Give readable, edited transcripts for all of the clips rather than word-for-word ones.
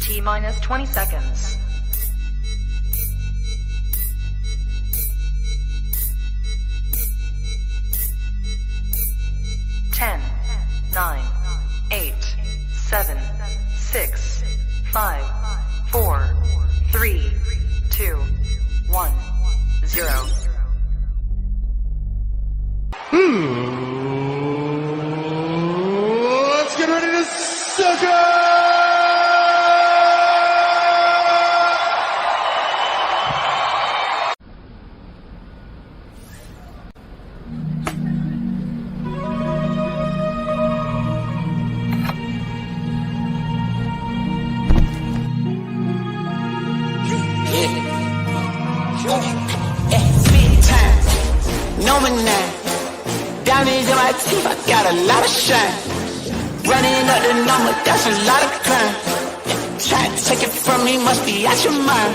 T-minus 20 seconds. 10, 9, 8, 7, 6, 5, 4, 3, 2, 1, 0. Let's get ready to sucker! Diamonds in my teeth, I got a lot of shine. Running up the number, that's a lot of crime. Try to take it from me, must be out your mind.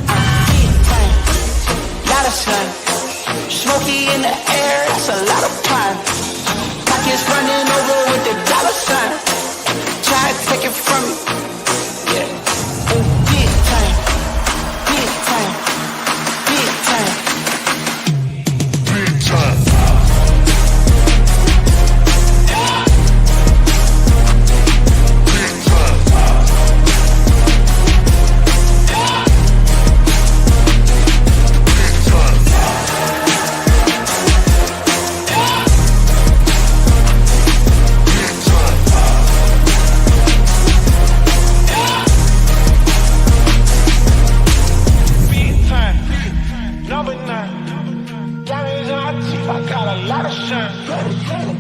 I'm big time, lot of sun. Smoky in the air, that's a lot of pine. Pockets running over with the dollar sign. Try to take it from me, yeah. Big time, big time, big time, big time.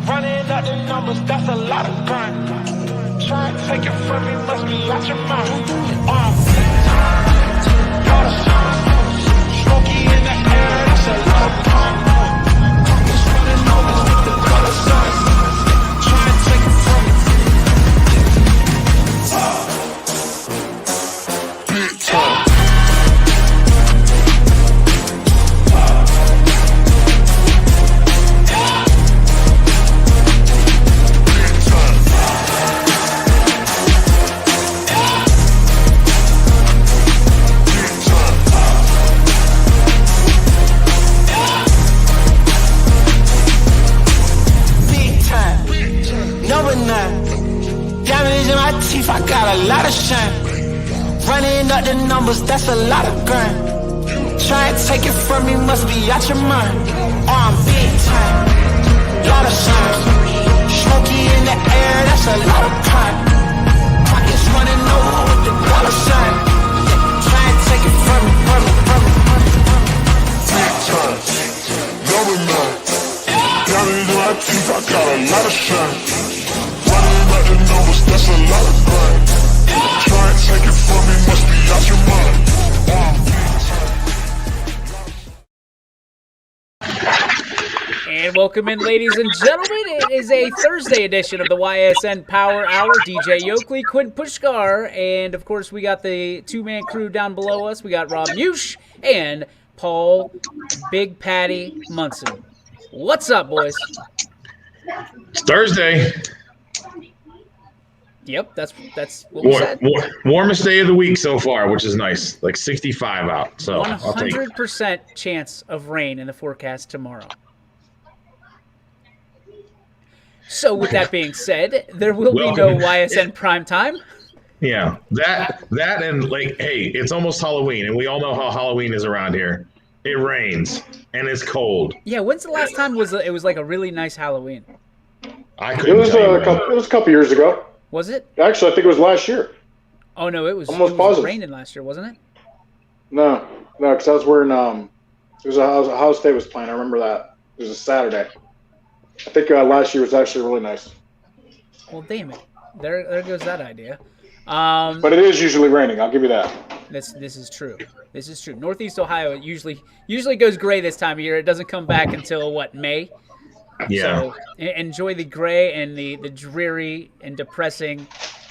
Running up the numbers, that's a lot of crime. Try and take it from me, must be out your mind. Lot of shine. Smoky in the air, that's a lot of crime. Pockets running over with the dollar signs. Try and take it from me. Big time. Diamonds in my teeth, I got a lot of shine. Running up the numbers, that's a lot of grind. Try and take it from me, must be out your mind. I'm big time, lot of shine. Smoky in the air, that's a lot of crime. Pockets running over with the dollar sign. Try and take it from me, from me, from me, from me, from me. Big time, number 9. Diamonds in my teeth, I got a lot of shine. The numbers, that's a lot of grind. Try and take it from me, must be out your mind. And welcome in, ladies and gentlemen. It is a Thursday edition of the Ysn Power Hour. DJ Yoakley, Quinn Pushkar, and of course we got the two-man crew down below us. We got Rob Mush and Paul Big Patty Munson. What's up, boys? It's Thursday. Yep, that's what we said. Warmest day of the week so far, which is nice. Like 65 out. So 100% chance of rain in the forecast tomorrow. So with that being said, there will be no YSN prime time. Yeah, that and like, hey, it's almost Halloween, and we all know how Halloween is around here. It rains and it's cold. Yeah, when's the last time it was like a really nice Halloween? It was a couple years ago. Was it? Actually, I think it was last year. Oh no, it was almost positive. Raining last year, wasn't it? No, because I was wearing it was Ohio State was playing. I remember that. It was a Saturday. I think last year was actually really nice. Well, damn it, there goes that idea. But it is usually raining. I'll give you that. This is true. This is true. Northeast Ohio usually goes gray this time of year. It doesn't come back until what, May? Yeah. So enjoy the gray and the dreary and depressing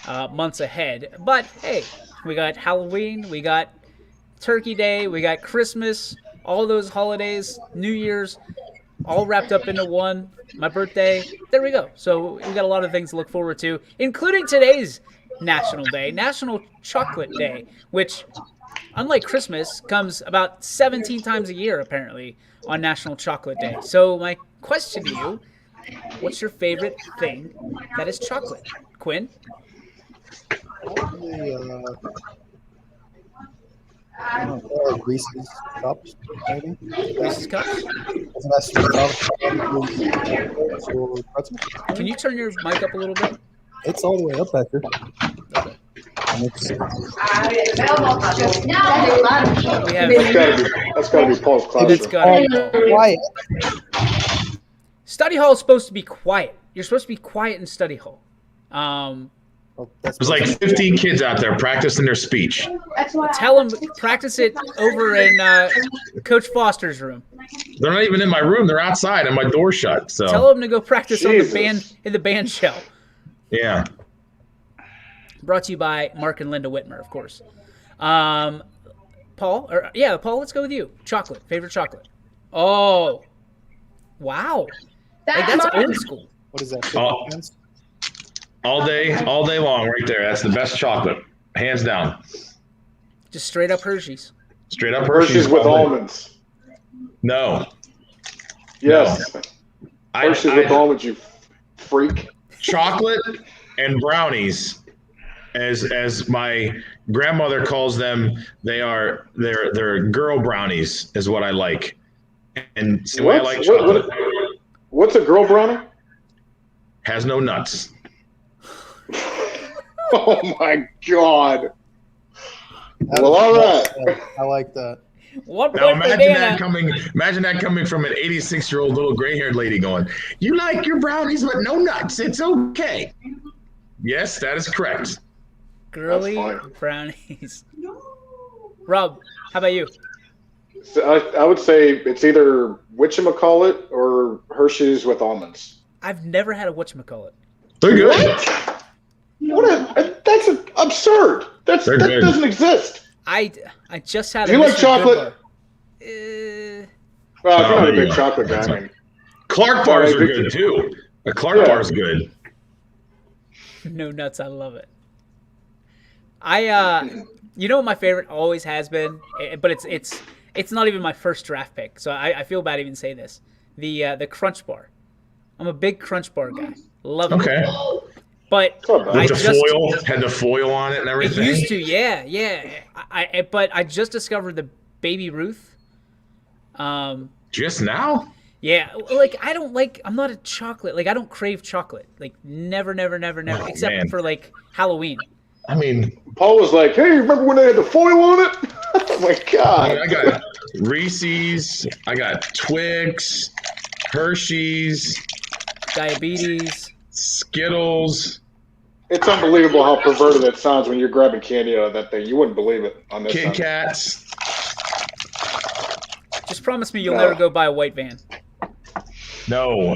months ahead. But hey, we got Halloween, we got Turkey Day, we got Christmas, all those holidays, New Year's, all wrapped up into one. My birthday, there we go. So we got a lot of things to look forward to, including today's national day, National Chocolate Day, which, unlike Christmas, comes about 17 times a year, apparently, on National Chocolate Day. So my question to you, what's your favorite thing that is chocolate? Quinn? Probably, I don't know, Reese's Cups, maybe. Reese's Cups? That's or pretzel. Can you turn your mic up a little bit? It's all the way up back here. And it's, We have That's gotta be Paul's That's classroom. gotta be Paul. quiet. Study hall is supposed to be quiet. You're supposed to be quiet in study hall. Well, that's There's like 15 kids out there practicing their speech. Tell them practice it over in Coach Foster's room. They're not even in my room. They're outside and my door's shut. So Tell them to go practice on the Jesus. band in the band shell. yeah. Brought to you by Mark and Linda Whitmer, of course. Paul, Paul, let's go with you. Chocolate, favorite chocolate. Oh, wow, like, that's old school. what is that? Oh. All day long, right there. That's the best chocolate, hands down. Just straight up Hershey's. Straight up Hershey's with all day. almonds. No, Yes. Hershey's with I, almonds, you freak. chocolate and brownies, as my grandmother calls them. They're girl brownies, is what I like. And the way I like chocolate What's a girl brownie? has no nuts. Oh my God. That Well, is- all right. I like that. 1 Now point for Dana. imagine that coming from an 86-year-old little gray-haired lady going, "You like your brownies with no nuts? It's okay." Yes, that is correct. Girly That's fine. brownies. Rob, how about you? So I would say it's either whatchamacallit or Hershey's with almonds. I've never had a whatchamacallit. They're good. That's absurd. They're That good. doesn't exist. I just had. Do you a like Mr. chocolate? Goodbar. Well, if you're not there a you big go. chocolate guy, That's I mean, Clark bars are good too. A Clark Yeah. bar is good. No nuts. I love it. You know what my favorite always has been, but it's not even my first draft pick, so I feel bad even say this. The Crunch Bar. I'm a big Crunch Bar guy. Love it. Okay. But not bad. I With the just foil, had the foil on it and it everything. used to, yeah. But I just discovered the Baby Ruth. Just now? Yeah, like I'm not a chocolate. Like I don't crave chocolate. Like never, Oh, except man. for like Halloween. I mean, Paul was like, "Hey, remember when they had the foil on it?" Oh my God. I got Reese's, I got Twix, Hershey's, Diabetes. Skittles, It's unbelievable how perverted it sounds when you're grabbing candy out of that thing. You wouldn't believe it on this Kit end. Kats. Just promise me you'll never go buy a white van. No,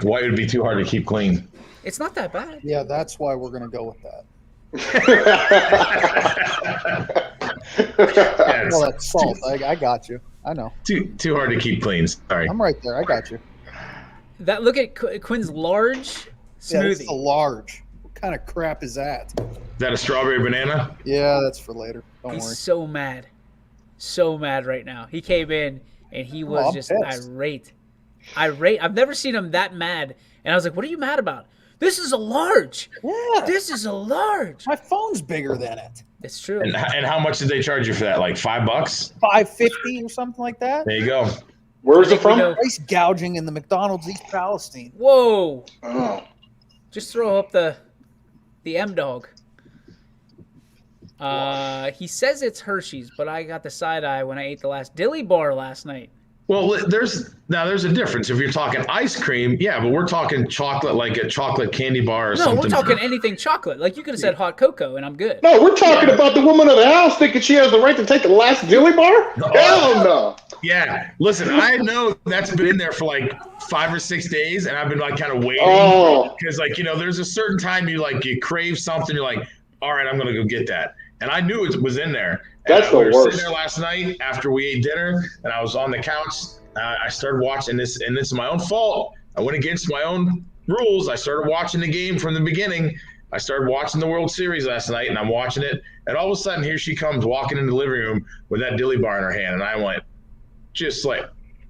white would be too hard to keep clean. It's not that bad. Yeah, that's why we're gonna go with that. Yeah, it's Well, that's salt. I got you. I know. too hard to keep clean. Sorry. I'm right there. I got you. That look at Quinn's large Yeah, it's smoothie. the large. What kind of crap is that? Is that a strawberry banana? Yeah, that's for later. Don't worry. He's so mad right now. He came in and he was I'm just pissed. irate. I've never seen him that mad. And I was like, "What are you mad about?" This is a large. Yeah, This is a large. my phone's bigger than it. It's true. And how much did they charge you for that? Like $5? $5.50 or something like that. There you go. Where's I it think we from? know- Price gouging in the McDonald's East Palestine. Whoa! Oh. Just throw up the M dog. He says it's Hershey's, but I got the side eye when I ate the last Dilly bar last night. Well, there's a difference. If you're talking ice cream, yeah, but we're talking chocolate, like a chocolate candy bar or No, something. we're talking anything chocolate. Like you could have said hot cocoa, and I'm good. No, we're talking about the woman of the house thinking she has the right to take the last dilly bar? Hell no. Yeah, listen, I know that's been in there for like 5 or 6 days, and I've been like kind of waiting Oh. because, like, there's a certain time you crave something, you're like, all right, I'm gonna go get that, and I knew it was in there. And That's the we were worst. sitting there last night after we ate dinner, and I was on the couch. I started watching this, and it's my own fault. I went against my own rules. I started watching the game from the beginning, I started watching the World Series last night, and I'm watching it, and all of a sudden, here she comes walking into the living room with that dilly bar in her hand, and I went, just like,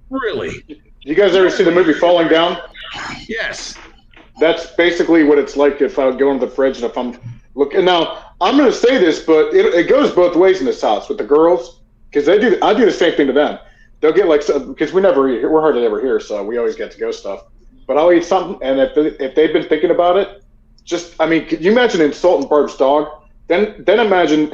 really? You guys ever see the movie Falling Down? Yes. That's basically what it's like if I would go into the fridge and if I'm looking. Now, I'm going to say this, but it goes both ways in this house with the girls, because I do the same thing to them. They'll get like, because we're hardly ever here, so we always get to go stuff. But I'll eat something, and if they've been thinking about it, can you imagine insulting Barb's dog? Then imagine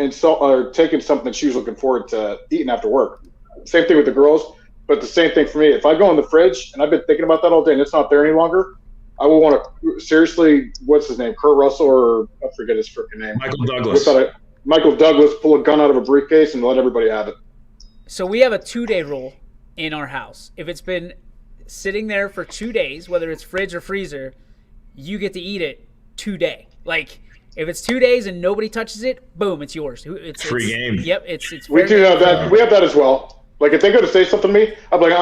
taking something that she was looking forward to eating after work. Same thing with the girls, but the same thing for me. If I go in the fridge and I've been thinking about that all day and it's not there any longer, I will want to seriously. What's his name? Kurt Russell, or I forget his freaking name. Michael Douglas. Michael Douglas, pull a gun out of a briefcase and let everybody have it. So we have a 2-day rule in our house. If it's been sitting there for 2 days, whether it's fridge or freezer, you get to eat it today. Like, if it's 2 days and nobody touches it, boom, it's yours. It's free game. Yep, it's. We do have that. We have that as well. Like, if they go to say something to me, I'm like,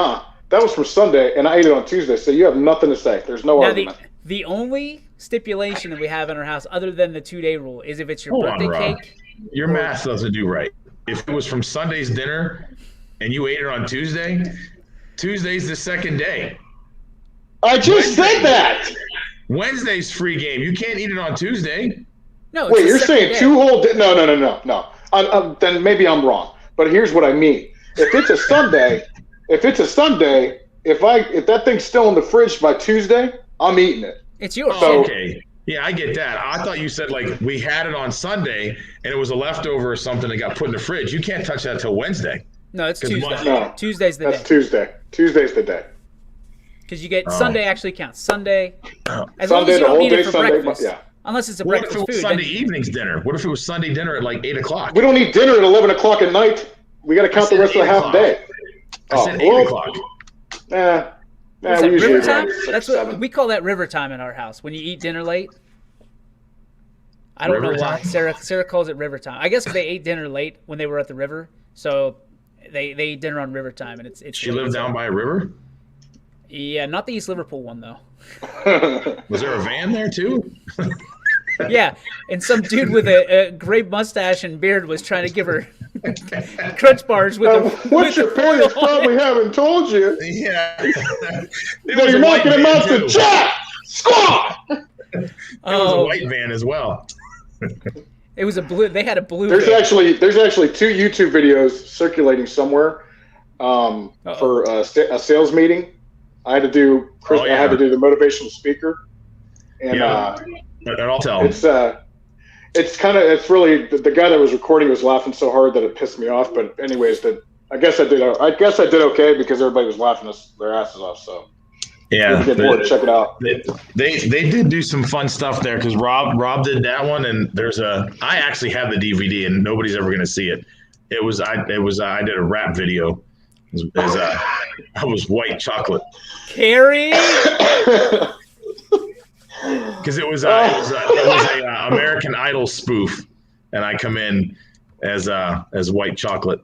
that was from Sunday, and I ate it on Tuesday, so you have nothing to say. There's no argument. The only stipulation that we have in our house, other than the 2-day rule, is if it's your birthday cake. Your math doesn't do right. If it was from Sunday's dinner and you ate it on Tuesday, Tuesday's the second day. I just said that. Wednesday's free game. You can't eat it on Tuesday. No. Wait, you're saying 2 whole days? No. Then maybe I'm wrong. But here's what I mean. If it's a Sunday, if that thing's still in the fridge by Tuesday, I'm eating it. It's yours. Okay. Yeah, I get that. I thought you said, like, we had it on Sunday and it was a leftover or something that got put in the fridge. You can't touch that till Wednesday. No, it's Tuesday. No, Tuesday's the day. That's Tuesday. Tuesday's the day. Because you get Sunday actually counts. Sunday. As Sunday, long as you the don't whole eat day it for Sunday. breakfast. Yeah. Unless it's a What breakfast if it was food. Sunday evening's dinner? What if it was Sunday dinner at like 8 o'clock? We don't eat dinner at 11 o'clock at night. We got to count the rest of the half day. I said 8 o'clock. Is that we usually river time? around 6, That's what 7. we call that river time in our house. When you eat dinner late. I don't River know why. time? Sarah calls it river time. I guess if they ate dinner late when they were at the river, so they eat dinner on river time, and it's. She lived down by a river? Yeah, not the East Liverpool one though. Was there a van there too? Yeah, and some dude with a gray mustache and beard was trying to give her crunch bars with What your parents probably haven't told you. Yeah. No, you're not going to mount the jack! Squad! It was a white van as well. It was a blue. They had a blue. There's van. actually 2 YouTube videos circulating somewhere for a sales meeting. I had to do I had to do the motivational speaker, and I'll tell. it's really the guy that was recording was laughing so hard that it pissed me off. But anyways, I guess I did okay because everybody was laughing their asses off. So yeah, get bored, check it out. They did do some fun stuff there because Rob did that one, and I actually have the DVD and nobody's ever going to see it. I did a rap video. I was white chocolate. Carrie. Because it was a American Idol spoof, and I come in as white chocolate,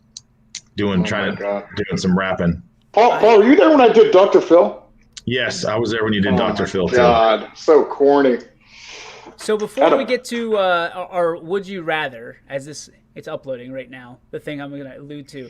doing some rapping. Paul, were you there when I did Dr. Phil? Yes, I was there when you did Dr. Phil. God, so corny. So before we get to our Would You Rather, as it's uploading right now, the thing I'm going to allude to,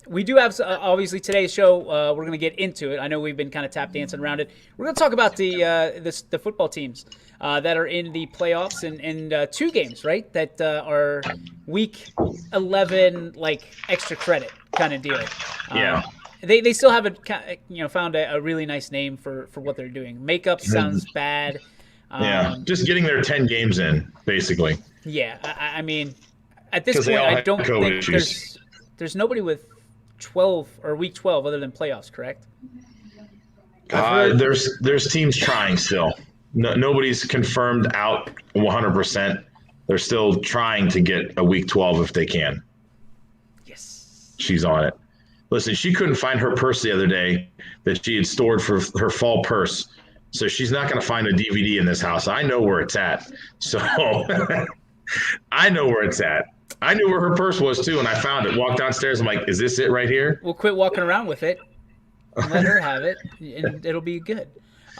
we do have, obviously, today's show, we're going to get into it. I know we've been kind of tap dancing around it. We're going to talk about the football teams that are in the playoffs and 2 games, right, that are week 11, like, extra credit kind of deal. Yeah. They still haven't found a really nice name for what they're doing. Makeup sounds bad. Yeah, just getting their 10 games in, basically. Yeah, I mean, at this point, I don't think there's nobody with 12 or week 12 other than playoffs, correct? There's teams trying still. Nobody's confirmed out 100%. They're still trying to get a week 12 if they can. Yes. She's on it. Listen, she couldn't find her purse the other day that she had stored for her fall purse. So she's not going to find a DVD in this house. I know where it's at. So I know where it's at. I knew where her purse was, too, and I found it. Walked downstairs. I'm like, is this it right here? We'll quit walking around with it and let her have it, and it'll be good.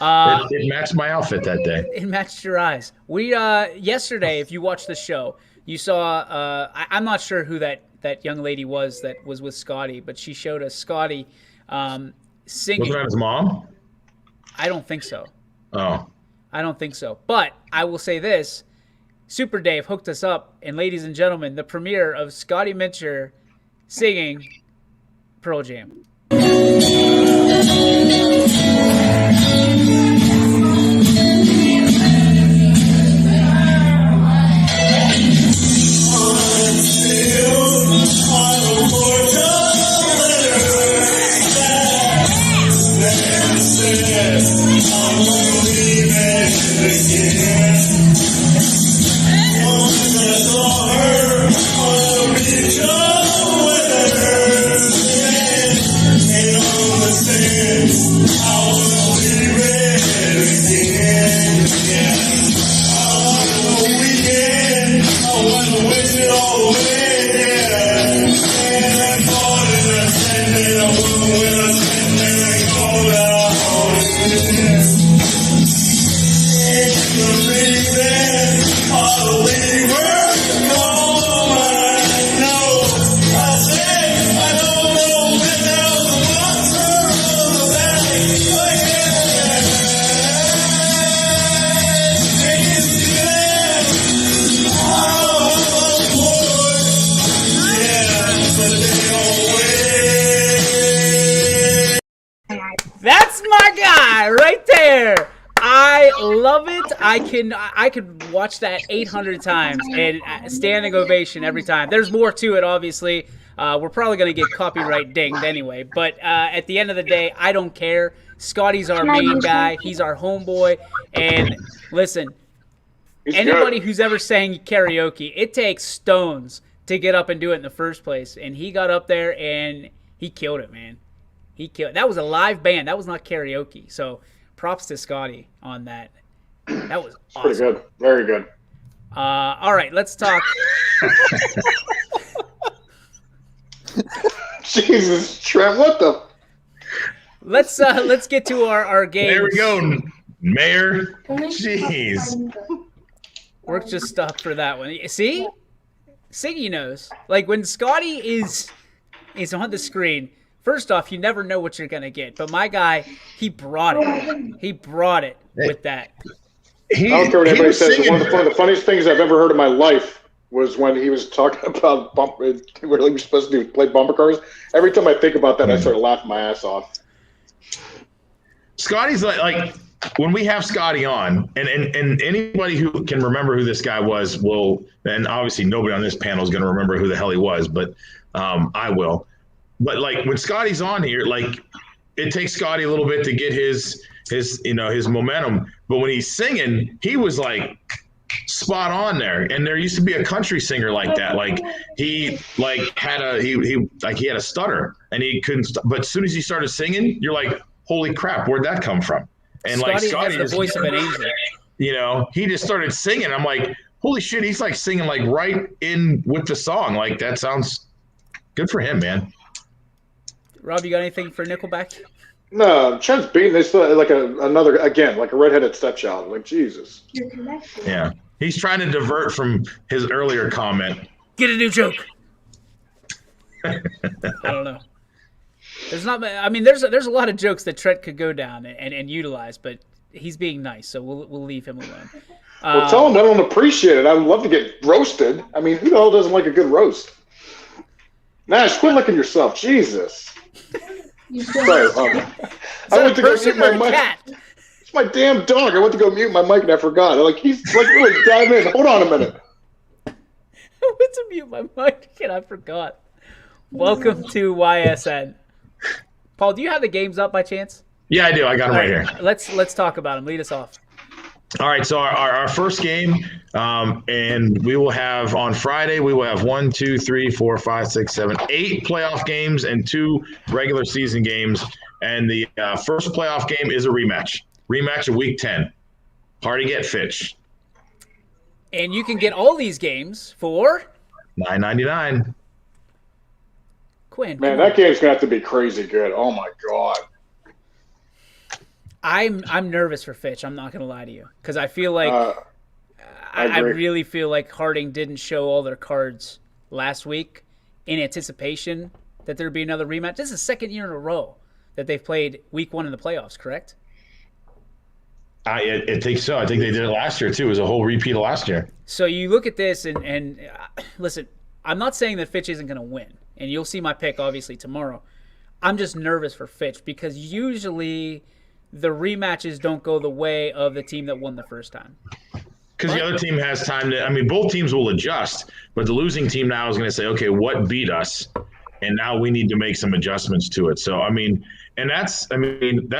It matched my outfit that day. It matched your eyes. We yesterday, if you watched the show, you saw. I'm not sure who that young lady was that was with Scotty, but she showed us Scotty singing. Wasn't that his mom? I don't think so. Oh. I don't think so. But I will say this: Super Dave hooked us up, and ladies and gentlemen, the premiere of Scotty Mincher singing Pearl Jam. That's my guy right there. I love it. I could watch that 800 times and standing ovation every time. There's more to it, obviously. We're probably going to get copyright dinged anyway. But at the end of the day, I don't care. Scotty's our main guy. He's our homeboy. And listen, anybody who's ever sang karaoke, it takes stones to get up and do it in the first place. And he got up there and he killed it, man. He killed. That was a live band. That was not karaoke. So props to Scotty on that. That was awesome. Pretty good. Very good. All right, let's talk. Jesus, Trent, what the? Let's get to our game. There we go, Mayor. Jeez. Work just stopped for that one. See? Siggy knows. Like when Scotty is on the screen, first off, you never know what you're going to get. But my guy, he brought it. He brought it with that. I don't care what anybody says. One of the funniest things I've ever heard in my life was when he was talking about where he was supposed to play bumper cars. Every time I think about that, I start laughing my ass off. Scotty's like when we have Scotty on, and anybody who can remember who this guy was will, and obviously nobody on this panel is going to remember who the hell he was, but I will. But like when Scotty's on here, like it takes Scotty a little bit to get his momentum. But when he's singing, he was like spot on there. And there used to be a country singer like that. Like he had a stutter and he couldn't. But as soon as he started singing, you're like, holy crap, where'd that come from? And Scotty has the voice of an angel. You know, he just started singing. I'm like, holy shit, he's like singing like right in with the song. Like that sounds good for him, man. Rob, you got anything for Nickelback? No, Trent's beating this like another redheaded stepchild. Like Jesus. Yeah, he's trying to divert from his earlier comment. Get a new joke. I don't know. There's not. I mean, there's a lot of jokes that Trent could go down and utilize, but he's being nice, so we'll leave him alone. Well, tell him I don't appreciate it. I would love to get roasted. I mean, who the hell doesn't like a good roast? Nash, quit licking yourself. Jesus. Sorry, I went to go mute my mic. It's my damn dog. I went to go mute my mic and I forgot. He's like really dive in. Hold on a minute. I went to mute my mic and I forgot. Welcome to YSN. Paul, do you have the games up by chance? Yeah, I do. I got them right here. Let's talk about them. Lead us off. All right, so our first game, and we will have on Friday, we will have 8 playoff games and 2 regular season games. And the first playoff game is a rematch of Week 10. Hardy get Fitch. And you can get all these games for $9.99. Quinn. Man, that game's going to have to be crazy good. Oh, my God. I'm nervous for Fitch. I'm not going to lie to you because I feel like I agree. really feel like Harding didn't show all their cards last week in anticipation that there'd be another rematch. This is the second year in a row that they've played week 1 in the playoffs, correct? I think so. I think they did it last year too. It was a whole repeat of last year. So you look at this and listen, I'm not saying that Fitch isn't going to win, and you'll see my pick obviously tomorrow. I'm just nervous for Fitch because usually the rematches don't go the way of the team that won the first time. Because the other team has time to – I mean, both teams will adjust, but the losing team now is going to say, okay, what beat us? And now we need to make some adjustments to it. So, I mean, and that's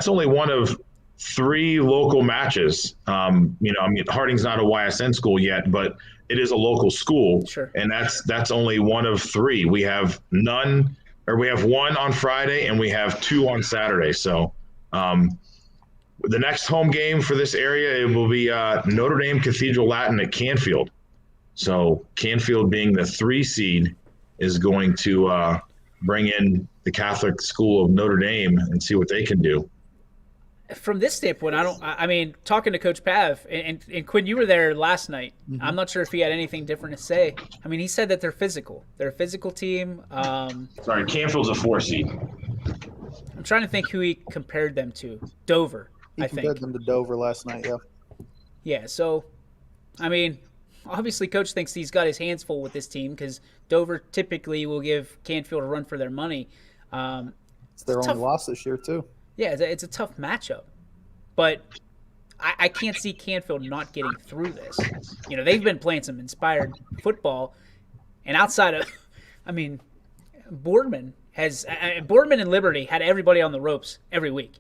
only one of 3 local matches. Harding's not a YSN school yet, but it is a local school. Sure. And that's only one of 3. We have one on Friday and we have 2 on Saturday. So, the next home game for this area, it will be Notre Dame Cathedral Latin at Canfield. So Canfield, being the 3 seed, is going to bring in the Catholic School of Notre Dame and see what they can do. From this standpoint, talking to Coach Pav, and Quinn, you were there last night. Mm-hmm. I'm not sure if he had anything different to say. I mean, he said that they're physical. They're a physical team. Sorry, Canfield's a 4 seed. I'm trying to think who he compared them to. Dover. He compared them to Dover last night, yeah. Yeah, so, I mean, obviously Coach thinks he's got his hands full with this team because Dover typically will give Canfield a run for their money. It's their only loss this year, too. Yeah, it's a tough matchup. But I can't see Canfield not getting through this. You know, they've been playing some inspired football. And outside of, Boardman and Liberty had everybody on the ropes every week.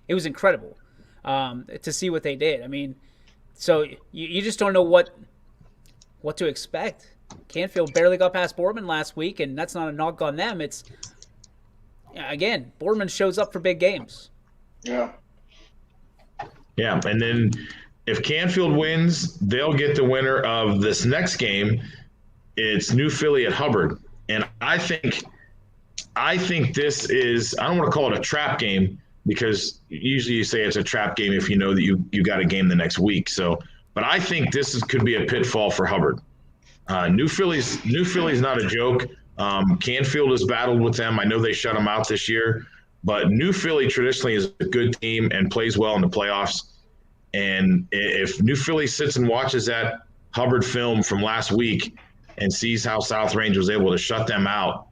It was incredible. To see what they did. I mean, so you just don't know what to expect. Canfield barely got past Boardman last week, and that's not a knock on them. It's, again, Boardman shows up for big games. Yeah. Yeah, and then if Canfield wins, they'll get the winner of this next game. It's New Philly at Hubbard. And I think this is, I don't want to call it a trap game, because usually you say it's a trap game if you know that you got a game the next week. So, but I think could be a pitfall for Hubbard. New Philly's not a joke. Canfield has battled with them. I know they shut them out this year, but New Philly traditionally is a good team and plays well in the playoffs. And if New Philly sits and watches that Hubbard film from last week and sees how South Range was able to shut them out,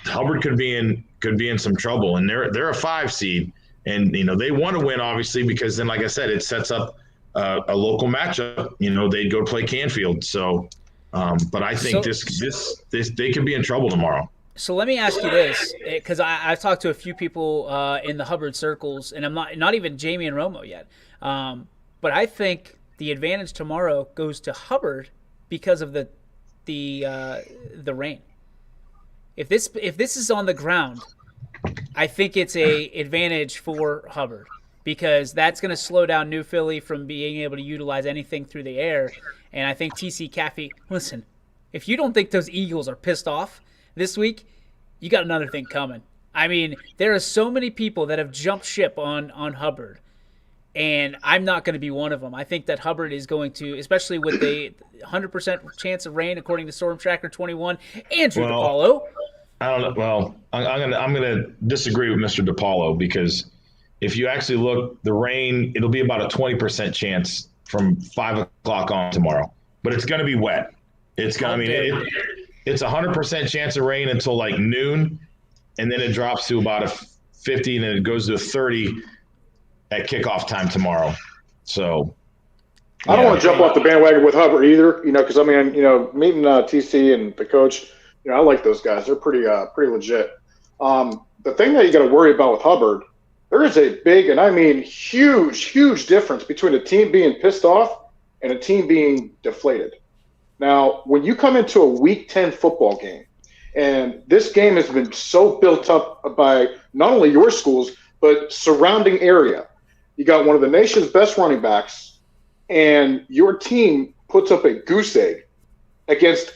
Hubbard could be in some trouble, and they're a 5 seed, and they want to win obviously, because then, like I said, it sets up a local matchup. They'd go play Canfield. So, but I think this they could be in trouble tomorrow. So let me ask you this, because I've talked to a few people in the Hubbard circles, and I'm not even Jamie and Romo yet, but I think the advantage tomorrow goes to Hubbard because of the rain. If this is on the ground, I think it's a advantage for Hubbard, because that's going to slow down New Philly from being able to utilize anything through the air. And I think TC Caffey, listen, if you don't think those Eagles are pissed off this week, you got another thing coming. I mean, there are so many people that have jumped ship on Hubbard, and I'm not going to be one of them. I think that Hubbard is going to, especially with the 100% chance of rain according to Storm Tracker 21, Andrew DePaulo. I don't know. Well, I'm gonna disagree with Mr. DePaulo, because if you actually look, the rain, it'll be about a 20% chance from 5 o'clock on tomorrow, but it's going to be wet. It's going to, it's 100% chance of rain until like noon, and then it drops to about a 50, and then it goes to a 30 at kickoff time tomorrow. So I don't want to jump off the bandwagon with Hubbard either, because meeting TC and the coach, I like those guys. They're pretty legit. The thing that you got to worry about with Hubbard, there is a big, and I mean huge difference between a team being pissed off and a team being deflated. Now, when you come into a Week 10 football game, and this game has been so built up by not only your schools, but surrounding area. You got one of the nation's best running backs, and your team puts up a goose egg against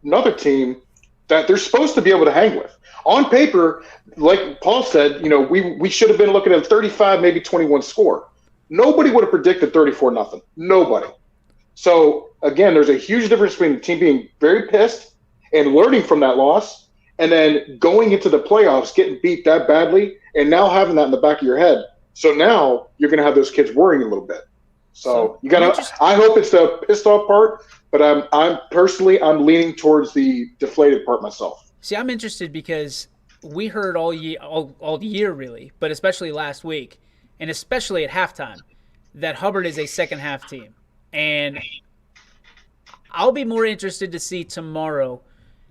another team that they're supposed to be able to hang with. On paper, like Paul said, we should have been looking at a 35, maybe 21 score. Nobody would have predicted 34-0. Nobody. So, again, there's a huge difference between the team being very pissed and learning from that loss and then going into the playoffs, getting beat that badly, and now having that in the back of your head. So now you're going to have those kids worrying a little bit. So you got to – I hope it's the pissed off part, but I'm personally leaning towards the deflated part myself. See, I'm interested because we heard all year really, but especially last week, and especially at halftime, that Hubbard is a second-half team. And I'll be more interested to see tomorrow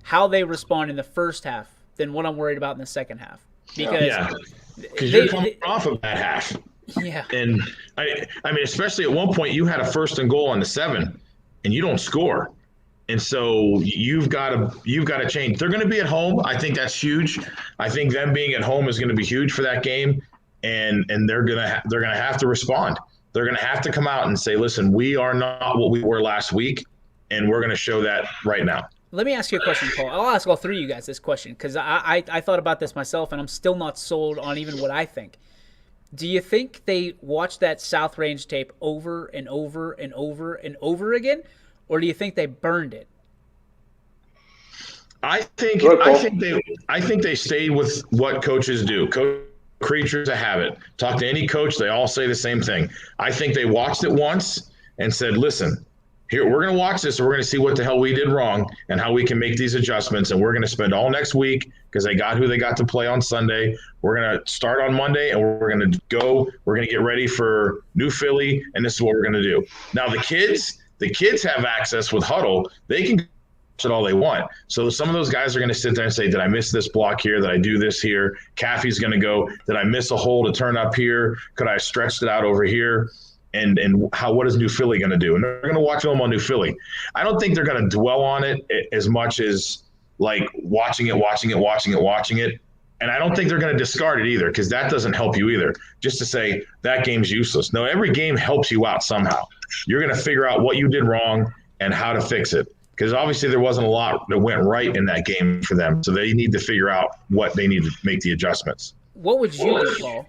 how they respond in the first half than what I'm worried about in the second half. Because you're coming off of that half. Yeah. And, I mean, especially at one point, you had a 1st and goal on the 7, and you don't score. And so you've got to change. They're going to be at home. I think that's huge. I think them being at home is going to be huge for that game, and they're going to have to respond. They're going to have to come out and say, listen, we are not what we were last week, and we're going to show that right now. Let me ask you a question, Paul. I'll ask all three of you guys this question because I thought about this myself, and I'm still not sold on even what I think. Do you think they watched that South Range tape over and over and over and over again, or do you think they burned it? I think they stayed with what coaches do. Creatures of habit. Talk to any coach, they all say the same thing. I think they watched it once and said, listen, here, we're going to watch this and we're going to see what the hell we did wrong and how we can make these adjustments. And we're going to spend all next week because they got who they got to play on Sunday. We're going to start on Monday and we're going to go. We're going to get ready for New Philly, and this is what we're going to do. Now, the kids have access with Huddle. They can watch it all they want. So some of those guys are going to sit there and say, did I miss this block here? Did I do this here? Caffey's going to go, did I miss a hole to turn up here? Could I have stretched it out over here? And what is New Philly going to do? And they're going to watch film on New Philly. I don't think they're going to dwell on it as much as like watching it. And I don't think they're going to discard it either, because that doesn't help you either. Just to say that game's useless. No, every game helps you out somehow. You're going to figure out what you did wrong and how to fix it. Because obviously there wasn't a lot that went right in that game for them. So they need to figure out what they need to make the adjustments. What would you do, Paul?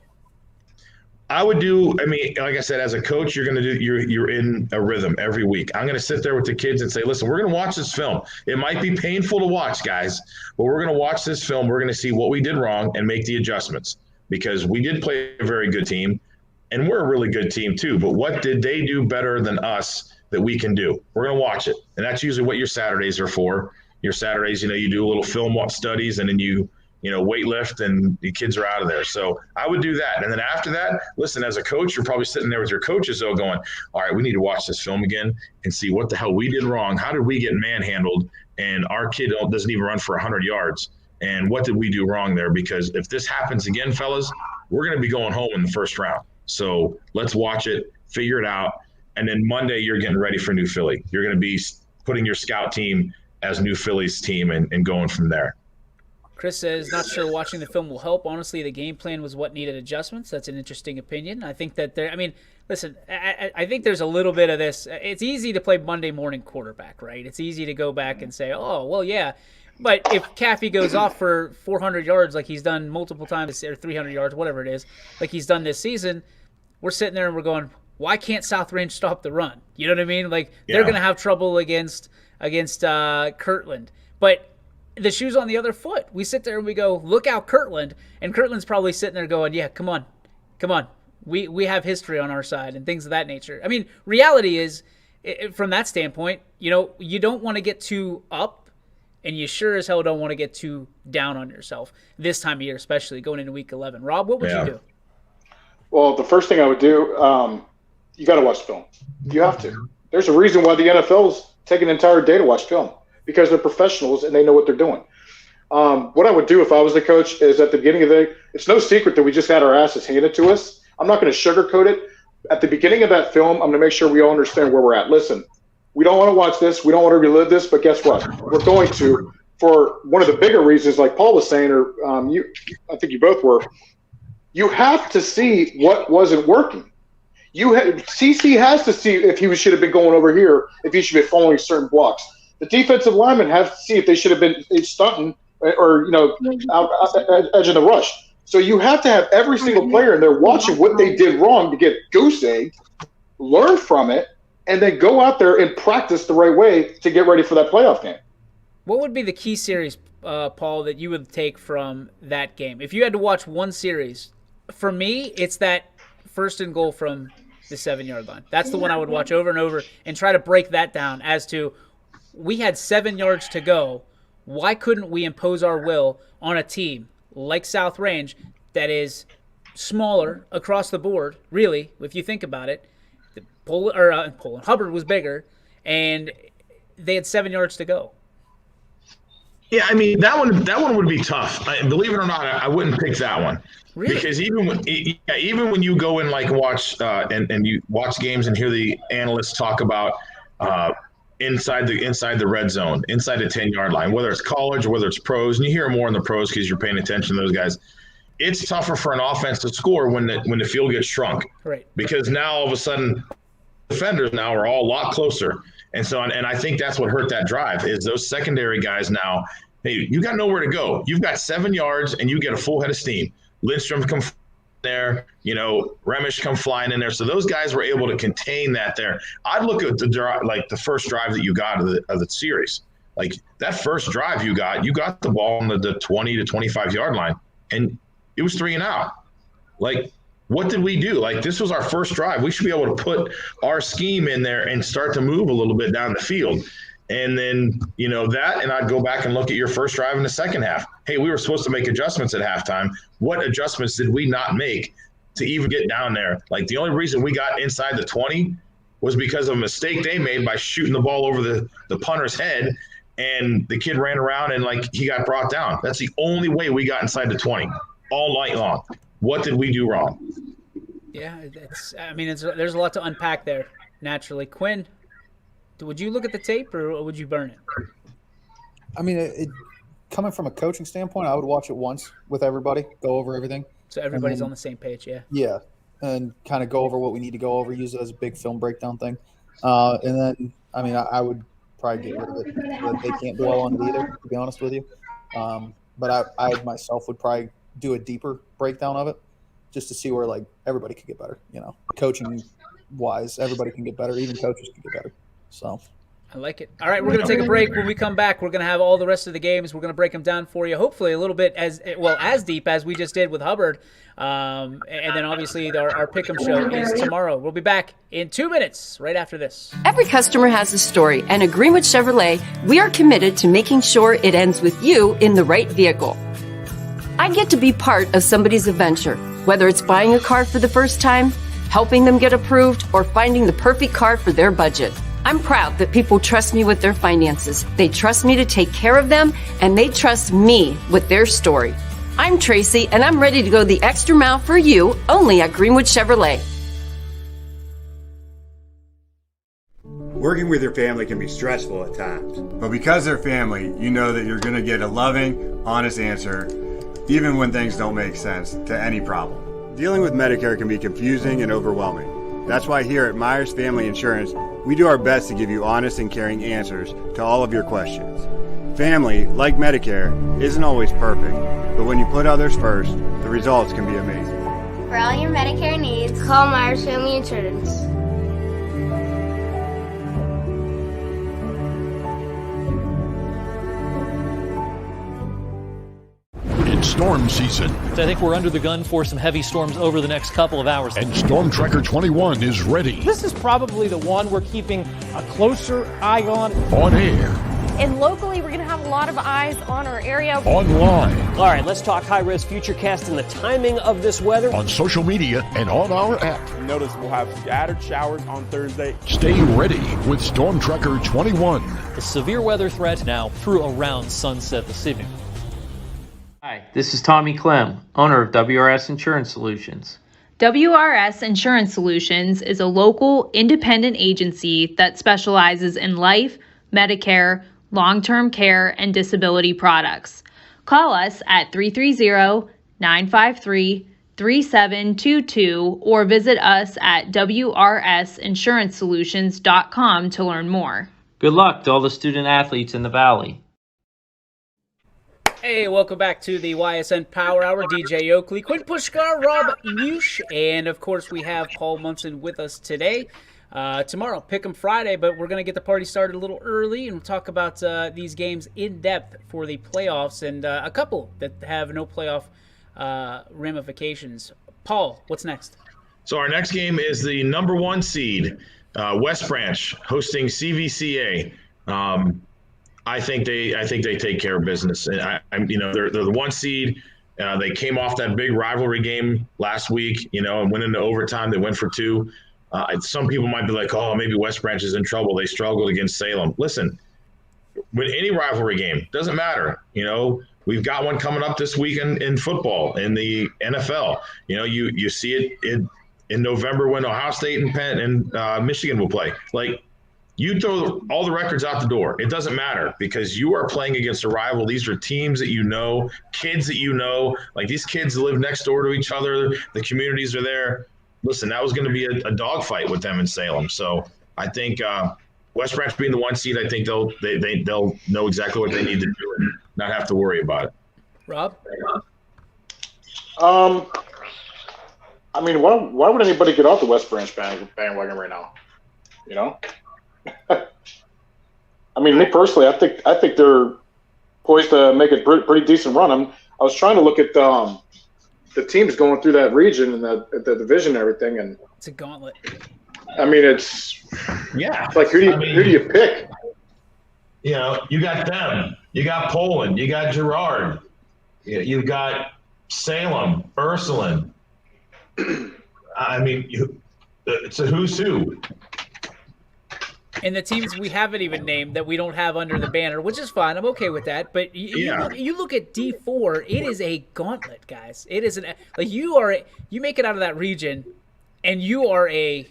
I would do, I mean, like I said, as a coach, you're in a rhythm every week. I'm going to sit there with the kids and say, listen, we're going to watch this film. It might be painful to watch, guys, but we're going to watch this film. We're going to see what we did wrong and make the adjustments, because we did play a very good team and we're a really good team too. But what did they do better than us that we can do? We're going to watch it. And that's usually what your Saturdays are for. Your Saturdays, you do a little film studies, and then you weight lift, and the kids are out of there. So I would do that. And then after that, listen, as a coach, you're probably sitting there with your coaches though going, all right, we need to watch this film again and see what the hell we did wrong. How did we get manhandled? And our kid doesn't even run for 100 yards. And what did we do wrong there? Because if this happens again, fellas, we're going to be going home in the first round. So let's watch it, figure it out. And then Monday, you're getting ready for New Philly. You're going to be putting your scout team as New Philly's team and going from there. Chris says, not sure watching the film will help. Honestly, the game plan was what needed adjustments. That's an interesting opinion. I think that listen, I think there's a little bit of this. It's easy to play Monday morning quarterback, right? It's easy to go back and say, oh, well, yeah. But if Caffey goes off for 400 yards like he's done multiple times, or 300 yards, whatever it is, like he's done this season, we're sitting there and we're going, why can't South Range stop the run? You know what I mean? Like, they're going to have trouble against Kirtland. But the shoe's on the other foot. We sit there and we go, look out Kirtland, and Kirtland's probably sitting there going, yeah, come on. We have history on our side and things of that nature. I mean, reality is, from that standpoint, you don't want to get too up, and you sure as hell don't want to get too down on yourself this time of year, especially going into Week 11. Rob, what would you do? Well, the first thing I would do, you got to watch film. You have to. There's a reason why the NFL's taking an entire day to watch film, because they're professionals and they know what they're doing. What I would do if I was the coach is at the beginning of it's no secret that we just had our asses handed to us. I'm not going to sugarcoat it. At the beginning of that film, I'm going to make sure we all understand where we're at. Listen, we don't want to watch this. We don't want to relive this, but guess what? We're going to, for one of the bigger reasons, like Paul was saying, or I think you both were, you have to see what wasn't working. CC has to see if he should have been going over here, if he should be following certain blocks. The defensive linemen have to see if they should have been stunting or edging the rush. So you have to have every single player in there watching what they did wrong to get goose egged, learn from it, and then go out there and practice the right way to get ready for that playoff game. What would be the key series, Paul, that you would take from that game? If you had to watch one series, for me, it's that 1st and goal from the 7-yard line. That's the one I would watch over and over and try to break that down as to, we had 7 yards to go. Why couldn't we impose our will on a team like South Range that is smaller across the board, really, if you think about it? Hubbard was bigger, and they had 7 yards to go. Yeah, I mean, that one would be tough. Believe it or not, I wouldn't pick that one. Really? Because even when you go and watch and you watch games and hear the analysts talk about inside the red zone, inside the 10-yard line, whether it's college or whether it's pros, and you hear more in the pros because you're paying attention to those guys. It's tougher for an offense to score when the field gets shrunk. Right. Because now all of a sudden defenders now are all a lot closer. And so, and I think that's what hurt that drive is those secondary guys now, hey, you got nowhere to go. You've got 7 yards and you get a full head of steam. Lindstrom come there, Remish come flying in there. So those guys were able to contain that there. I'd look at the first drive that you got of the series. Like that first drive you got the ball on the 20 to 25 yard line and it was 3 and out. Like, what did we do? Like, this was our first drive. We should be able to put our scheme in there and start to move a little bit down the field. And then, that, and I'd go back and look at your first drive in the second half. Hey, we were supposed to make adjustments at halftime. What adjustments did we not make to even get down there? Like, the only reason we got inside the 20 was because of a mistake they made by shooting the ball over the punter's head, and the kid ran around and, he got brought down. That's the only way we got inside the 20 all night long. What did we do wrong? Yeah, there's a lot to unpack there, naturally. Quinn, would you look at the tape or would you burn it? I mean, coming from a coaching standpoint, I would watch it once with everybody, go over everything. So everybody's on the same page, yeah? Yeah, and kind of go over what we need to go over, use it as a big film breakdown thing. And then, I would probably get rid of it. They can't dwell on it either, to be honest with you. But I myself would probably do a deeper breakdown of it just to see where everybody could get better, coaching wise, everybody can get better, even coaches can get better. So I like it. All right, we're going to take a break. When we come back, we're going to have all the rest of the games. We're going to break them down for you, hopefully a little bit as deep as we just did with Hubbard. And then obviously our Pick'em show is tomorrow. We'll be back in 2 minutes right after this. Every customer has a story, and at Greenwood Chevrolet, we are committed to making sure it ends with you in the right vehicle. I get to be part of somebody's adventure, whether it's buying a car for the first time, helping them get approved, or finding the perfect car for their budget. I'm proud that people trust me with their finances. They trust me to take care of them, and they trust me with their story. I'm Tracy, and I'm ready to go the extra mile for you, only at Greenwood Chevrolet. Working with your family can be stressful at times, but because they're family, you know that you're going to get a loving, honest answer, even when things don't make sense to any problem. Dealing with Medicare can be confusing and overwhelming. That's why here at Myers Family Insurance, we do our best to give you honest and caring answers to all of your questions. Family, like Medicare, isn't always perfect, but when you put others first, the results can be amazing. For all your Medicare needs, call Myers Family Insurance. Storm season. I think we're under the gun for some heavy storms over the next couple of hours. And Storm Tracker 21 is ready. This is probably the one we're keeping a closer eye on. On air. And locally, we're going to have a lot of eyes on our area. Online. All right, let's talk high-risk futurecast and the timing of this weather. On social media and on our app. Notice we'll have scattered showers on Thursday. Stay ready with Storm Tracker 21. The severe weather threat now through around sunset this evening. Hi, this is Tommy Clem, owner of WRS Insurance Solutions. WRS Insurance Solutions is a local independent agency that specializes in life, Medicare, long-term care, and disability products. Call us at 330-953-3722 or visit us at wrsinsurancesolutions.com to learn more. Good luck to all the student athletes in the Valley. Hey, welcome back to the YSN Power Hour. DJ Oakley, Quinn Pushkar, Rob Mush, and of course we have Paul Munson with us today. Tomorrow, Pick'em Friday, but we're going to get the party started a little early, and we'll talk about these games in depth for the playoffs, and a couple that have no playoff ramifications. Paul, what's next? So our next game is the number 1 seed, West Branch, hosting CVCA. I think they take care of business. And they're the 1 seed. They came off that big rivalry game last week, and went into overtime. They went for 2. Some people might be like, oh, maybe West Branch is in trouble. They struggled against Salem. Listen, with any rivalry game, doesn't matter. We've got one coming up this weekend in football, in the NFL. You see it in November when Ohio State and Michigan will play. Like, you throw all the records out the door. It doesn't matter because you are playing against a rival. These are teams that kids that like these kids live next door to each other. The communities are there. Listen, that was going to be a dogfight with them in Salem. So I think West Branch being the 1 seed, I think they'll know exactly what they need to do and not have to worry about it. Rob? Why would anybody get off the West Branch bandwagon right now? Me personally, I think they're poised to make a pretty decent run. I was trying to look at the teams going through that region and the division and everything, and it's a gauntlet. It's like who do you pick? You got them. You got Poland. You got Girard. You've got Salem, Ursuline. It's a who's who. And the teams we haven't even named that we don't have under the banner, which is fine. I'm okay with that. But you look at D4, it is a gauntlet, guys. It is you make it out of that region, and you are a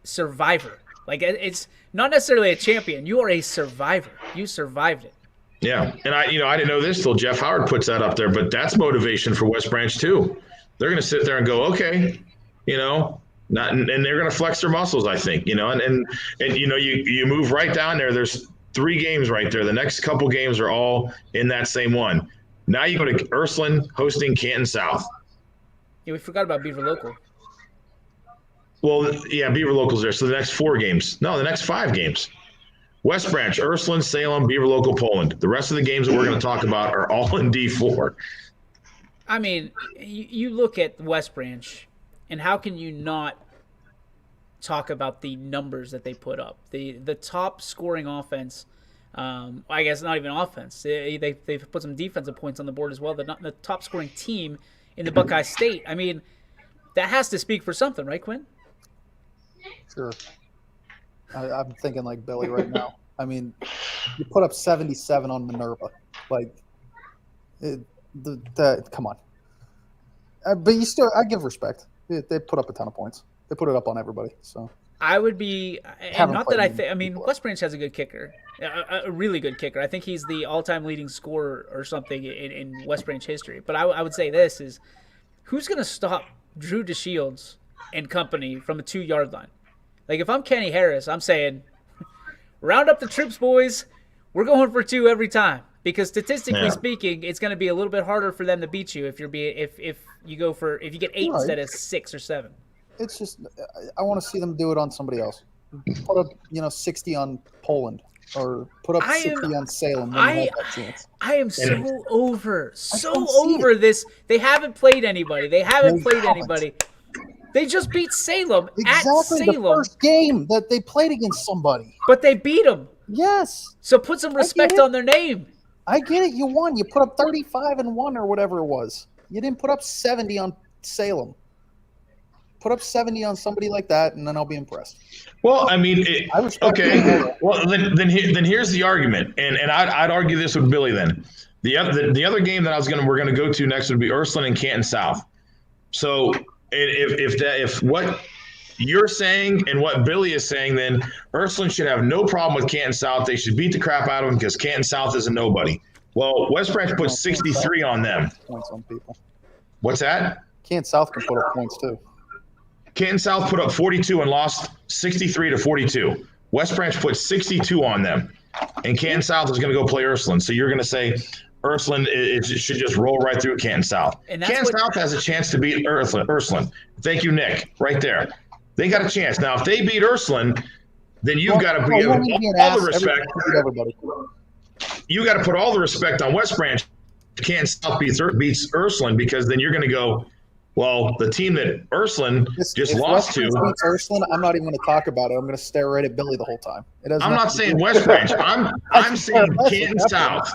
survivor. Like, it's not necessarily a champion. You are a survivor. You survived it. Yeah, and I didn't know this till Jeff Howard puts that up there, but that's motivation for West Branch too. They're going to sit there and go, okay, and they're going to flex their muscles, I think, and you move right down there. There's 3 games right there. The next couple games are all in that same one. Now you go to Ursuline hosting Canton South. Yeah, we forgot about Beaver Local. Well, yeah, Beaver Local's there. So the next 4 games. No, the next 5 games. West Branch, Ursuline, Salem, Beaver Local, Poland. The rest of the games that we're going to talk about are all in D4. You look at West Branch, and how can you not talk about the numbers that they put up? The top scoring offense, I guess not even offense. They've put some defensive points on the board as well. They're not the top scoring team in the Buckeye State. That has to speak for something, right, Quinn? Sure. I'm thinking like Billy right now. You put up 77 on Minerva. Come on. But I give respect. They put up a ton of points. They put it up on everybody. So I would be, and not that I think. West Branch has a good kicker, a really good kicker. I think he's the all-time leading scorer or something in West Branch history. But I would say this is, who's going to stop Drew DeShields and company from a 2-yard line? Like, if I'm Kenny Harris, I'm saying, round up the troops, boys. We're going for 2 every time. Because statistically speaking, it's going to be a little bit harder for them to beat you if you get 8 instead of 6 or 7. It's just, I want to see them do it on somebody else. Put up 60 on Poland, or put up 60 on Salem. I am so over this. They haven't played anybody. They just beat Salem at Salem. The first game that they played against somebody. But they beat them. Yes. So put some respect on their name. I get it. You won. You put up 35-1 or whatever it was. You didn't put up 70 on Salem. Put up 70 on somebody like that, and then I'll be impressed. Well, okay. Well, then here's the argument, and I'd argue this with Billy. Then the other game that we're gonna go to next would be Ursuline and Canton South. So if what you're saying and what Billy is saying, then Ursuline should have no problem with Canton South. They should beat the crap out of them because Canton South is a nobody. Well, West Branch put 63 on them. Points on people. What's that? Canton South can put up points too. Canton South put up 42 and lost 63-42. West Branch put 62 on them, and Canton South is going to go play Ursuline. So you're going to say Ursuline it should just roll right through Canton South. Canton South has a chance to beat Ursuline. Thank you, Nick. Right there. They got a chance. Now, if they beat Ursuline, then you've got to give all the respect. You got to put all the respect on West Branch. Canton South beats Ursuline, because then you're going to go, well, the team that Ursuline just lost to. Beats Ursuline, I'm not even going to talk about it. I'm going to stare right at Billy the whole time. I'm not saying West Branch. I'm saying Canton South.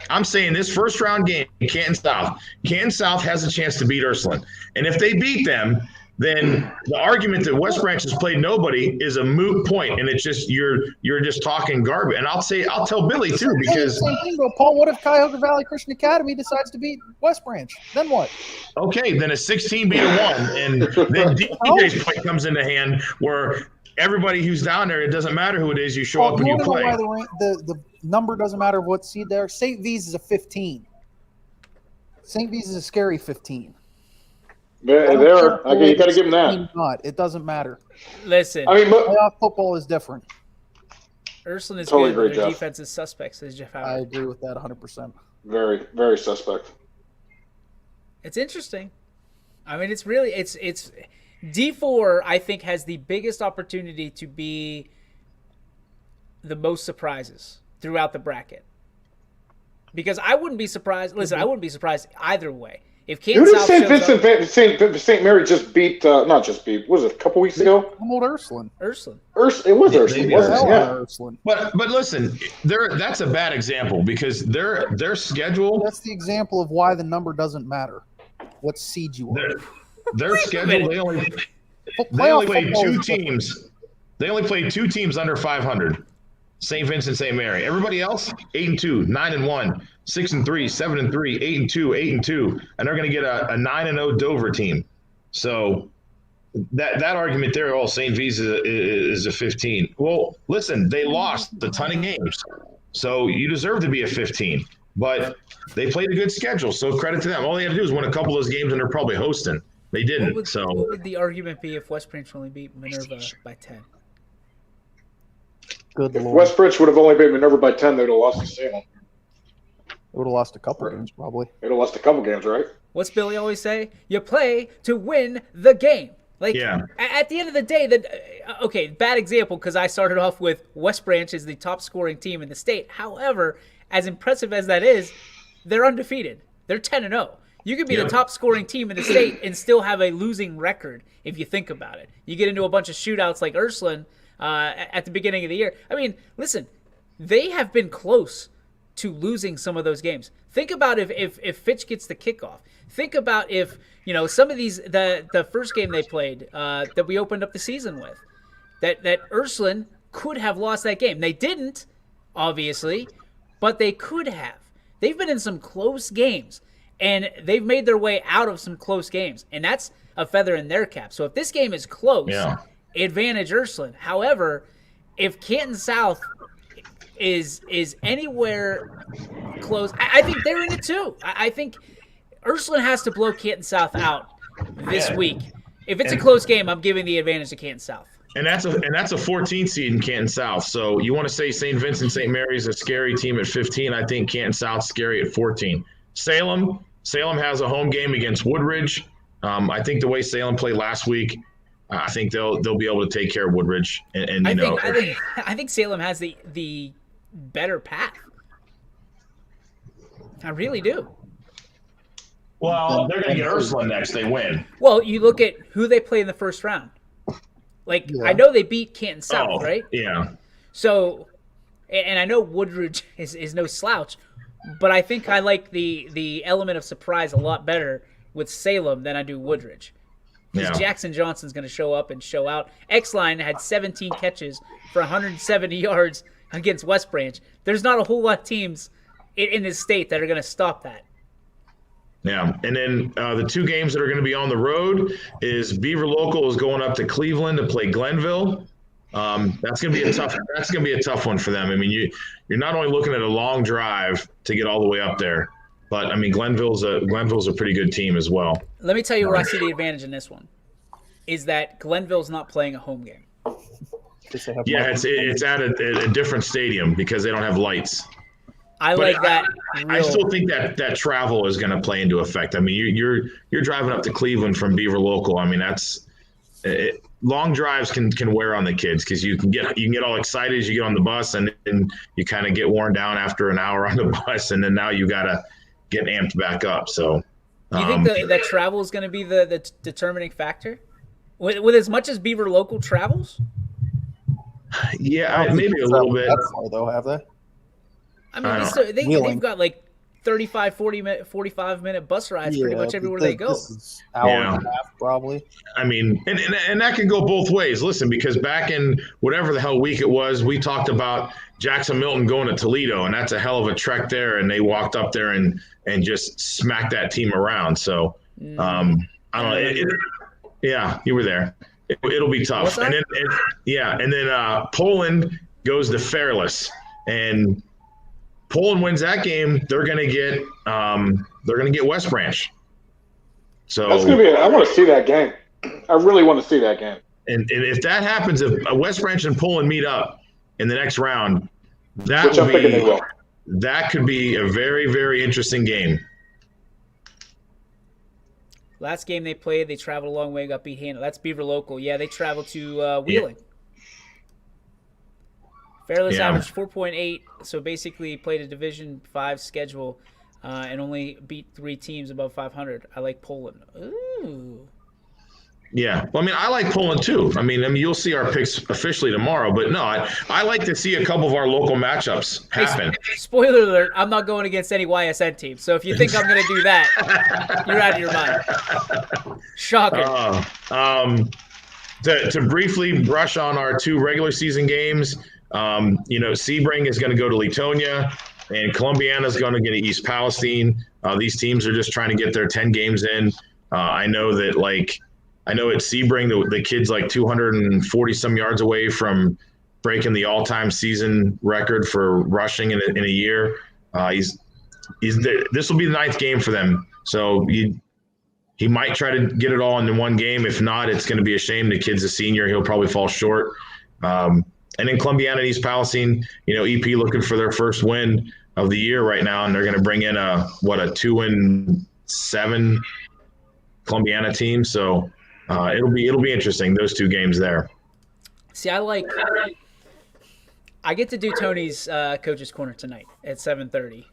I'm saying this first round game, Canton South. Canton South has a chance to beat Ursuline, and if they beat them, then the argument that West Branch has played nobody is a moot point, and it's just you're just talking garbage. And I'll tell Billy too, because same thing though, Paul. What if Cuyahoga Valley Christian Academy decides to beat West Branch? Then what? Okay, then a 16 beat a 1, and then DJ's point comes into hand where everybody who's down there, it doesn't matter who it is, you show up and you play. Why the number doesn't matter what seed there. St. V's is a 15. St. V's is a scary 15. You got to give them that. Not. It doesn't matter. Listen, I mean, playoff football is different. Ursuline is totally good. agree, Their Jeff. defense is suspect, says Jeff Howard. I agree with that 100%. Very, very suspect. It's interesting. I mean, it's really it's D4. I think has the biggest opportunity to be the most surprises throughout the bracket, because I wouldn't be surprised. Listen, I wouldn't be surprised either way. If Who did St. Mary just beat? Not just beat. Was it a couple weeks ago? Ursuline. It was Ursuline. Ursuline. But listen, that's a bad example, because their schedule. That's the example of why the number doesn't matter. What seed you are. Their schedule. They only played 2 teams. They only played 2 teams under 500. St. Vincent, St. Mary. Everybody else 8-2, 9-1, 6-3, 7-3, 8-2, 8-2, and they're going to get a 9-0 Dover team. So that argument there, St. V's is a 15. Well, listen, they lost a ton of games, so you deserve to be a 15. But they played a good schedule, so credit to them. All they had to do is win a couple of those games, and they're probably hosting. They didn't. What would the argument be if West Branch only beat Minerva by 10? Good if Lord. West Branch would have only beat Minerva by 10, they would have lost to Salem. They would have lost a couple games, probably. They'd have lost a couple games, right? What's Billy always say? You play to win the game. Like, at the end of the day, bad example, because I started off with West Branch is the top scoring team in the state. However, as impressive as that is, they're undefeated. They're 10-0. You could be the top scoring team in the state and still have a losing record if you think about it. You get into a bunch of shootouts like Ursuline at the beginning of the year. I mean, listen, they have been close to losing some of those games. Think about if Fitch gets the kickoff. Think about if, some of these, the first game they played that we opened up the season with, that Ursuline could have lost that game. They didn't, obviously, but they could have. They've been in some close games, and they've made their way out of some close games, and that's a feather in their cap. So if this game is close, advantage Ursuline. However, if Canton South is anywhere close, I think they're in it too. I think Ursuline has to blow Canton South out this week. If it's a close game, I'm giving the advantage to Canton South. And that's a 14 seed in Canton South. So you want to say St. Vincent, St. Mary's a scary team at 15. I think Canton South's scary at 14. Salem has a home game against Woodridge. I think the way Salem played last week, I think they'll be able to take care of Woodridge. And I think Salem has the better path. I really do. Well, they're going to get Ursuline next. They win. Well, you look at who they play in the first round. I know they beat Canton South, right? Yeah. So, and I know Woodridge is no slouch, but I think I like the element of surprise a lot better with Salem than I do Woodridge. Because Jackson Johnson's going to show up and show out. X-Line had 17 catches for 170 yards against West Branch. There's not a whole lot of teams in this state that are going to stop that. Yeah, and then the 2 games that are going to be on the road is Beaver Local is going up to Cleveland to play Glenville. That's going to be a tough. That's going to be a tough one for them. I mean, you're not only looking at a long drive to get all the way up there, but I mean Glenville's a pretty good team as well. Let me tell you where I see the advantage in this one, is that Glenville's not playing a home game. Yeah, it's at a different stadium because they don't have lights. I still think that travel is going to play into effect. I mean, you're driving up to Cleveland from Beaver Local. I mean, long drives can wear on the kids because you can get all excited as you get on the bus, and then you kind of get worn down after an hour on the bus, and then now you got to get amped back up. So, do you think that travel is going to be the determining factor with as much as Beaver Local travels? Yeah, maybe a little bit. That's far though, have they? I mean, they've got like 35, 45 minute bus rides pretty much everywhere they go. This is hour and a half, probably. I mean, and that can go both ways. Listen, because back in whatever the hell week it was, we talked about Jackson Milton going to Toledo, and that's a hell of a trek there. And they walked up there and just smacked that team around. So, I don't know. Yeah, you were there. It'll be tough. And then Poland goes to Fairless, and Poland wins that game. They're gonna get West Branch. So that's gonna be. I want to see that game. I really want to see that game. And if that happens, if West Branch and Poland meet up in the next round, that could be a very, very interesting game. Last game they played, they traveled a long way, got beat handed. That's Beaver Local. Yeah, they traveled to Wheeling. Yeah. Fairless averaged 4.8, so basically played a Division 5 schedule and only beat 3 teams above 500. I like Poland. Ooh. Yeah, well, I mean, I like Poland too. I mean, you'll see our picks officially tomorrow, but no, I like to see a couple of our local matchups happen. Hey, spoiler alert: I'm not going against any YSN team. So if you think I'm going to do that, you're out of your mind. Shocker. To briefly brush on our 2 regular season games, Sebring is going to go to Letonia, and Columbiana is going to get to East Palestine. These teams are just trying to get their 10 games in. I know that I know at Sebring, the kid's like 240 some yards away from breaking the all-time season record for rushing in a year. This will be the 9th game for them. So he might try to get it all into one game. If not, it's going to be a shame. The kid's a senior. He'll probably fall short. And then Columbiana and East Palestine, EP looking for their first win of the year right now. And they're going to bring in a 2-7 Columbiana team. So, it'll be interesting, those 2 games there. See, I get to do Tony's Coach's Corner tonight at 7:30.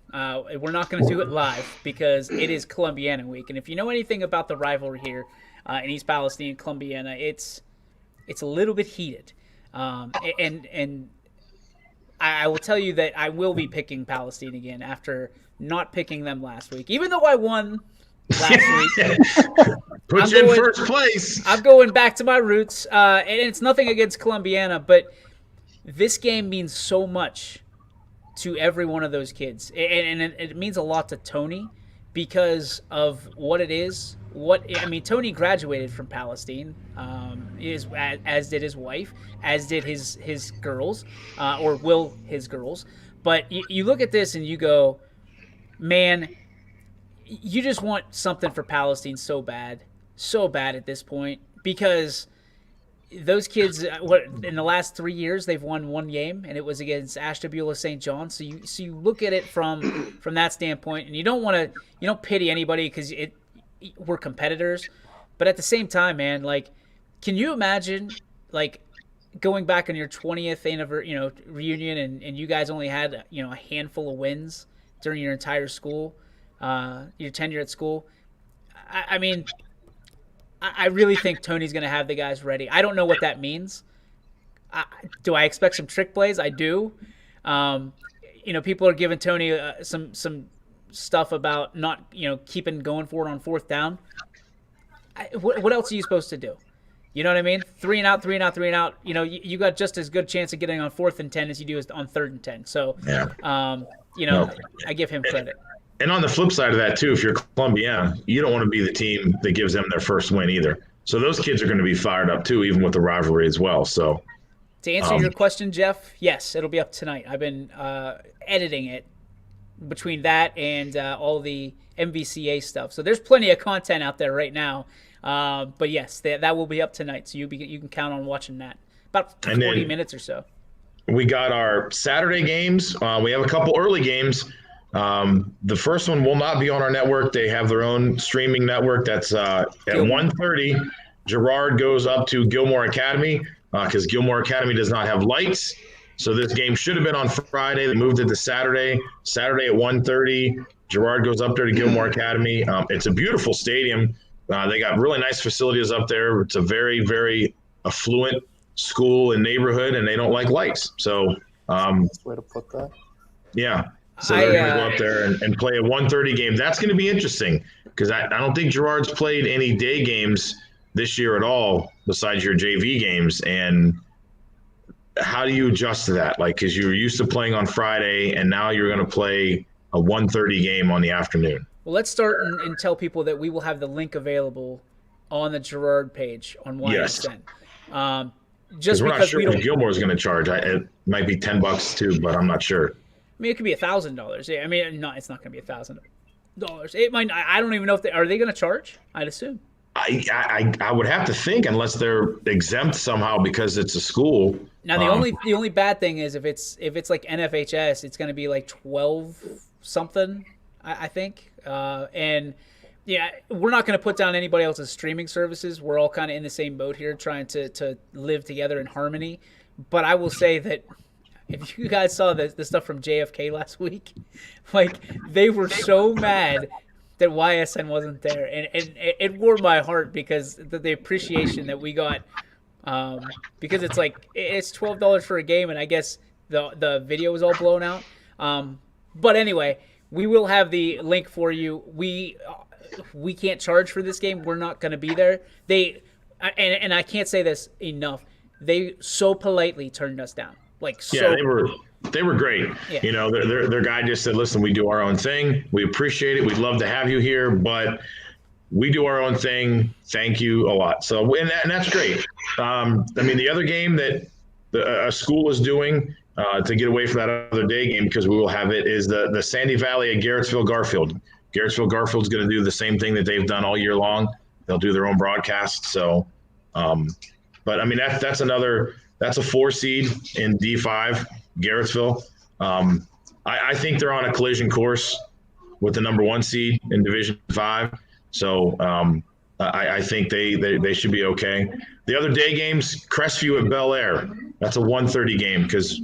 We're not going to do it live because it is Columbiana week, and if you know anything about the rivalry here in East Palestine and Columbiana, it's a little bit heated. And I will tell you that I will be picking Palestine again after not picking them last week, even though I won last week. Put you in first place. I'm going back to my roots, and it's nothing against Columbiana, but this game means so much to every one of those kids, and it means a lot to Tony because of what it is. Tony graduated from Palestine, as did his wife, as did his girls, or will his girls. But you look at this and you go, man, you just want something for Palestine so bad at this point, because those kids, in the last 3 years they've won 1 game, and it was against Ashtabula St. John. So you look at it from that standpoint, and you don't pity anybody because we're competitors, but at the same time, man, like, can you imagine going back on your 20th anniversary, reunion, and you guys only had a handful of wins during your entire school, your tenure at school? I mean, I really think Tony's going to have the guys ready. I don't know what that means. Do I expect some trick plays? I do. People are giving Tony some stuff about not, keeping going for it on 4th down. What else are you supposed to do? You know what I mean? 3 and out, 3 and out, 3 and out. You got just as good chance of getting on 4th and 10 as you do on 3rd and 10. So, I give him credit. And on the flip side of that, too, if you're Columbiana, you don't want to be the team that gives them their first win either. So those kids are going to be fired up, too, even with the rivalry as well. So, to answer your question, Jeff, yes, it'll be up tonight. I've been editing it between that and all the MVCA stuff. So there's plenty of content out there right now. But yes, that will be up tonight. So you can count on watching that. about And 40 then minutes or so. we got our Saturday games. We have a couple early games. The first one will not be on our network. They have their own streaming network. That's at 1:30. Girard goes up to Gilmore Academy because Gilmore Academy does not have lights. So this game should have been on Friday. They moved it to Saturday. Saturday at 1:30. Girard goes up there to Gilmore Academy. It's a beautiful stadium. They got really nice facilities up there. It's a very, very affluent school and neighborhood, and they don't like lights. So, That's the way to put that. Yeah. So they're going to go up there and play a 1:30 game. That's going to be interesting because I don't think Girard's played any day games this year at all besides your JV games. And how do you adjust to that? Like, because you were used to playing on Friday and now you're going to play a 1:30 game on the afternoon. Well, let's start and tell people that we will have the link available on the Girard page on YSN. Yes. Just we're because not sure we don't. What Gilmore is going to charge. It might be $10 too, but I'm not sure. I mean, it could be $1,000. I mean, no, it's not going to be $1,000. It might. I don't even know if are they going to charge. I'd assume. I would have to think unless they're exempt somehow because it's a school. Now the only bad thing is if it's like NFHS, it's going to be like 12 something, I think. And yeah, we're not going to put down anybody else's streaming services. We're all kind of in the same boat here, trying to live together in harmony. But I will say that if you guys saw the stuff from JFK last week, like they were so mad that YSN wasn't there, and it warmed my heart because the appreciation that we got, because it's like it's $12 for a game, and I guess the video was all blown out. But anyway, we will have the link for you. We can't charge for this game. We're not going to be there. And I can't say this enough. They so politely turned us down. Yeah, they were great. Yeah. You know, their guy just said, "Listen, we do our own thing. We appreciate it. We'd love to have you here, but we do our own thing. Thank you a lot." So, and that's great. I mean, the other game that a school is doing to get away from that other day game, because we will have it, is the Sandy Valley at Garrettsville Garfield. Garrettsville Garfield's going to do the same thing that they've done all year long. They'll do their own broadcast. So, but I mean, that's a 4 seed in D5, Garrettsville. I think they're on a collision course with the number 1 seed in Division 5. So I think they should be okay. The other day games, Crestview at Bel Air. That's a 1:30 game because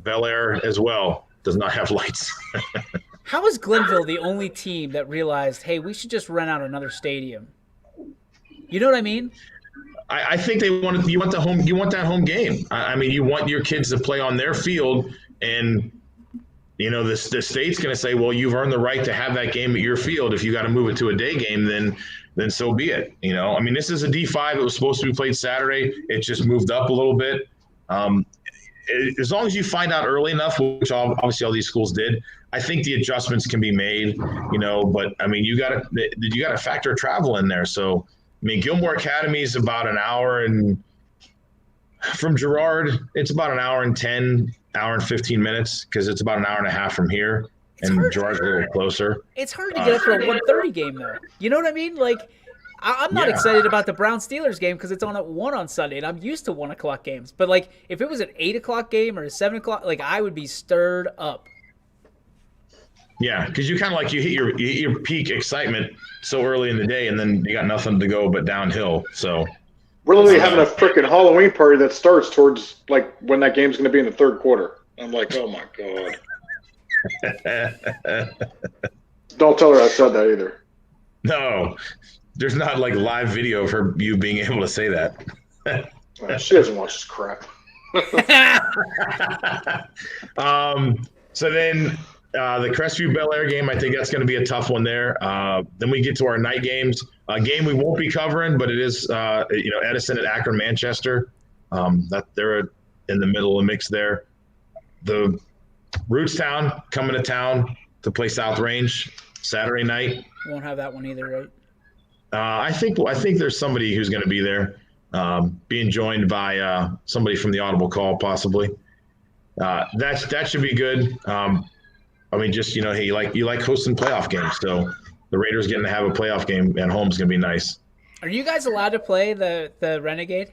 Bel Air as well does not have lights. How is Glenville the only team that realized, hey, we should just rent out another stadium? You know what I mean? I think you want that home game. I mean, you want your kids to play on their field, and you know the state's going to say, well, you've earned the right to have that game at your field. If you got to move it to a day game, then so be it. You know, I mean, this is a D5. It was supposed to be played Saturday. It just moved up a little bit. As long as you find out early enough, which obviously all these schools did, I think the adjustments can be made. You know, but I mean, you got to factor travel in there. So. I mean, Gilmore Academy is about an hour, and from Girard, it's about an hour and 15 minutes because it's about an hour and a half from here, and Girard's a little closer. It's hard to get up for a 1:30 game, though. You know what I mean? Like, I'm not excited about the Brown-Steelers game because it's on at 1 on Sunday, and I'm used to 1 o'clock games. But, like, if it was an 8 o'clock game or a 7 o'clock, like, I would be stirred up. Yeah, because you kind of you hit your peak excitement so early in the day, and then you got nothing to go but downhill. So we're literally having a freaking Halloween party that starts towards like when that game's going to be in the third quarter. I'm like, oh my god! Don't tell her I said that either. No, there's not like live video of you being able to say that. She doesn't watch this crap. So then. The Crestview Bel Air game, I think that's going to be a tough one there. Then we get to our night games. A game we won't be covering, but it is, Edison at Akron, Manchester. That they're in the middle of the mix there. The Rootstown coming to town to play South Range Saturday night. Won't have that one either, right? I think there's somebody who's going to be there, being joined by somebody from the Audible Call, possibly. That should be good. I mean, just, hey, you like hosting playoff games. So the Raiders getting to have a playoff game at home is going to be nice. Are you guys allowed to play the Renegade?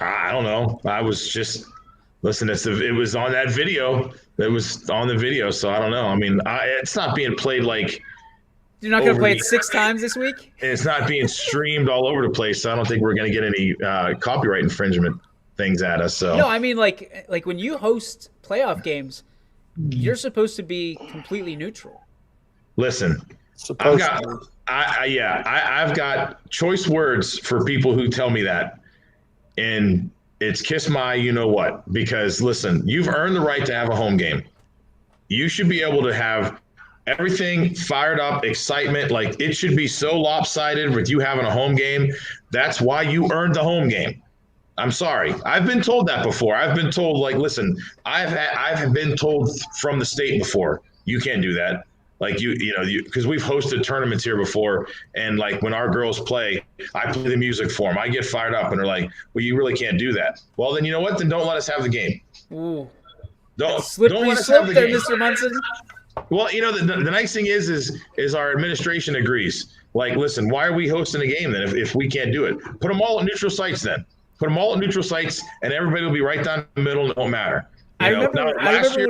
I don't know. I was just listen. It was on that video. It was on the video, so I don't know. I mean, it's not being played like. You're not going to play it 6 times this week? And it's not being streamed all over the place, so I don't think we're going to get any copyright infringement things at us. So no, I mean like when you host playoff games, you're supposed to be completely neutral. Listen, I've got choice words for people who tell me that, and it's kiss my you know what. Because listen, you've earned the right to have a home game. You should be able to have everything fired up, excitement. Like it should be so lopsided with you having a home game. That's why you earned the home game. I'm sorry. I've been told that before. I've been told, like, listen, I've been told from the state before, you can't do that. Like because we've hosted tournaments here before, and like when our girls play, I play the music for them. I get fired up, and they're like, "Well, you really can't do that." Well, then you know what? Then don't let us have the game. Ooh, don't slippery let us slope have the there, game. Mr. Munson. Well, the nice thing is our administration agrees. Like, listen, why are we hosting a game then if we can't do it? Put them all at neutral sites then. Put them all at neutral sites, and everybody will be right down the middle, and it won't matter. I remember last year,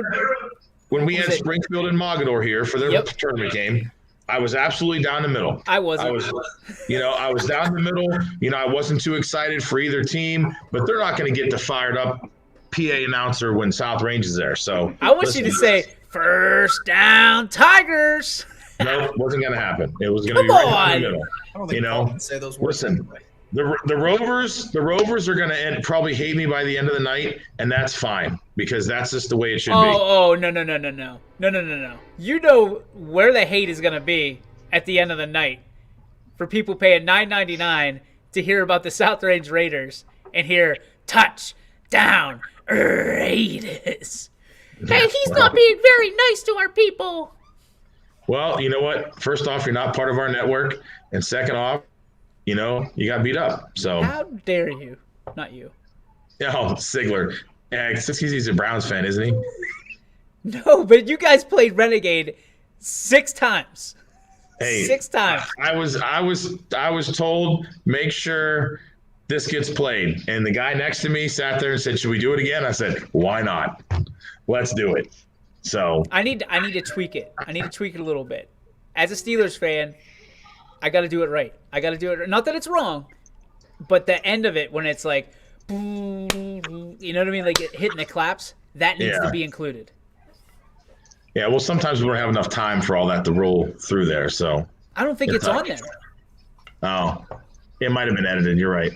when we had Springfield and Mogador here for their tournament game, I was absolutely down the middle. I was down the middle. I wasn't too excited for either team, but they're not going to get the fired up PA announcer when South Range is there. So I want you to say, "First down, Tigers." No, wasn't going to happen. It was going to be right in the middle. I don't think Paul can say those words. Listen, the Rovers are going to probably hate me by the end of the night, and that's fine because that's just the way it should be. Oh, no. You know where the hate is going to be at the end of the night for people paying $9.99 to hear about the South Range Raiders and hear touchdown Raiders. Hey, he's not being very nice to our people. Well, you know what? First off, you're not part of our network. And second off, you got beat up. So how dare you? Not you. Oh, Sigler. Yeah, it's just because he's a Browns fan, isn't he? No, but you guys played Renegade 6 times. Hey, 6 times. I was told, make sure this gets played. And the guy next to me sat there and said, should we do it again? I said, why not? Let's do it. So I need to tweak it. I need to tweak it a little bit. As a Steelers fan, I got to do it right. I got to do it. Not that it's wrong, but the end of it when it's like, you know what I mean? Like hitting the claps, that needs to be included. Yeah, well, sometimes we don't have enough time for all that to roll through there. So I don't think it's on there. Oh, it might have been edited. You're right.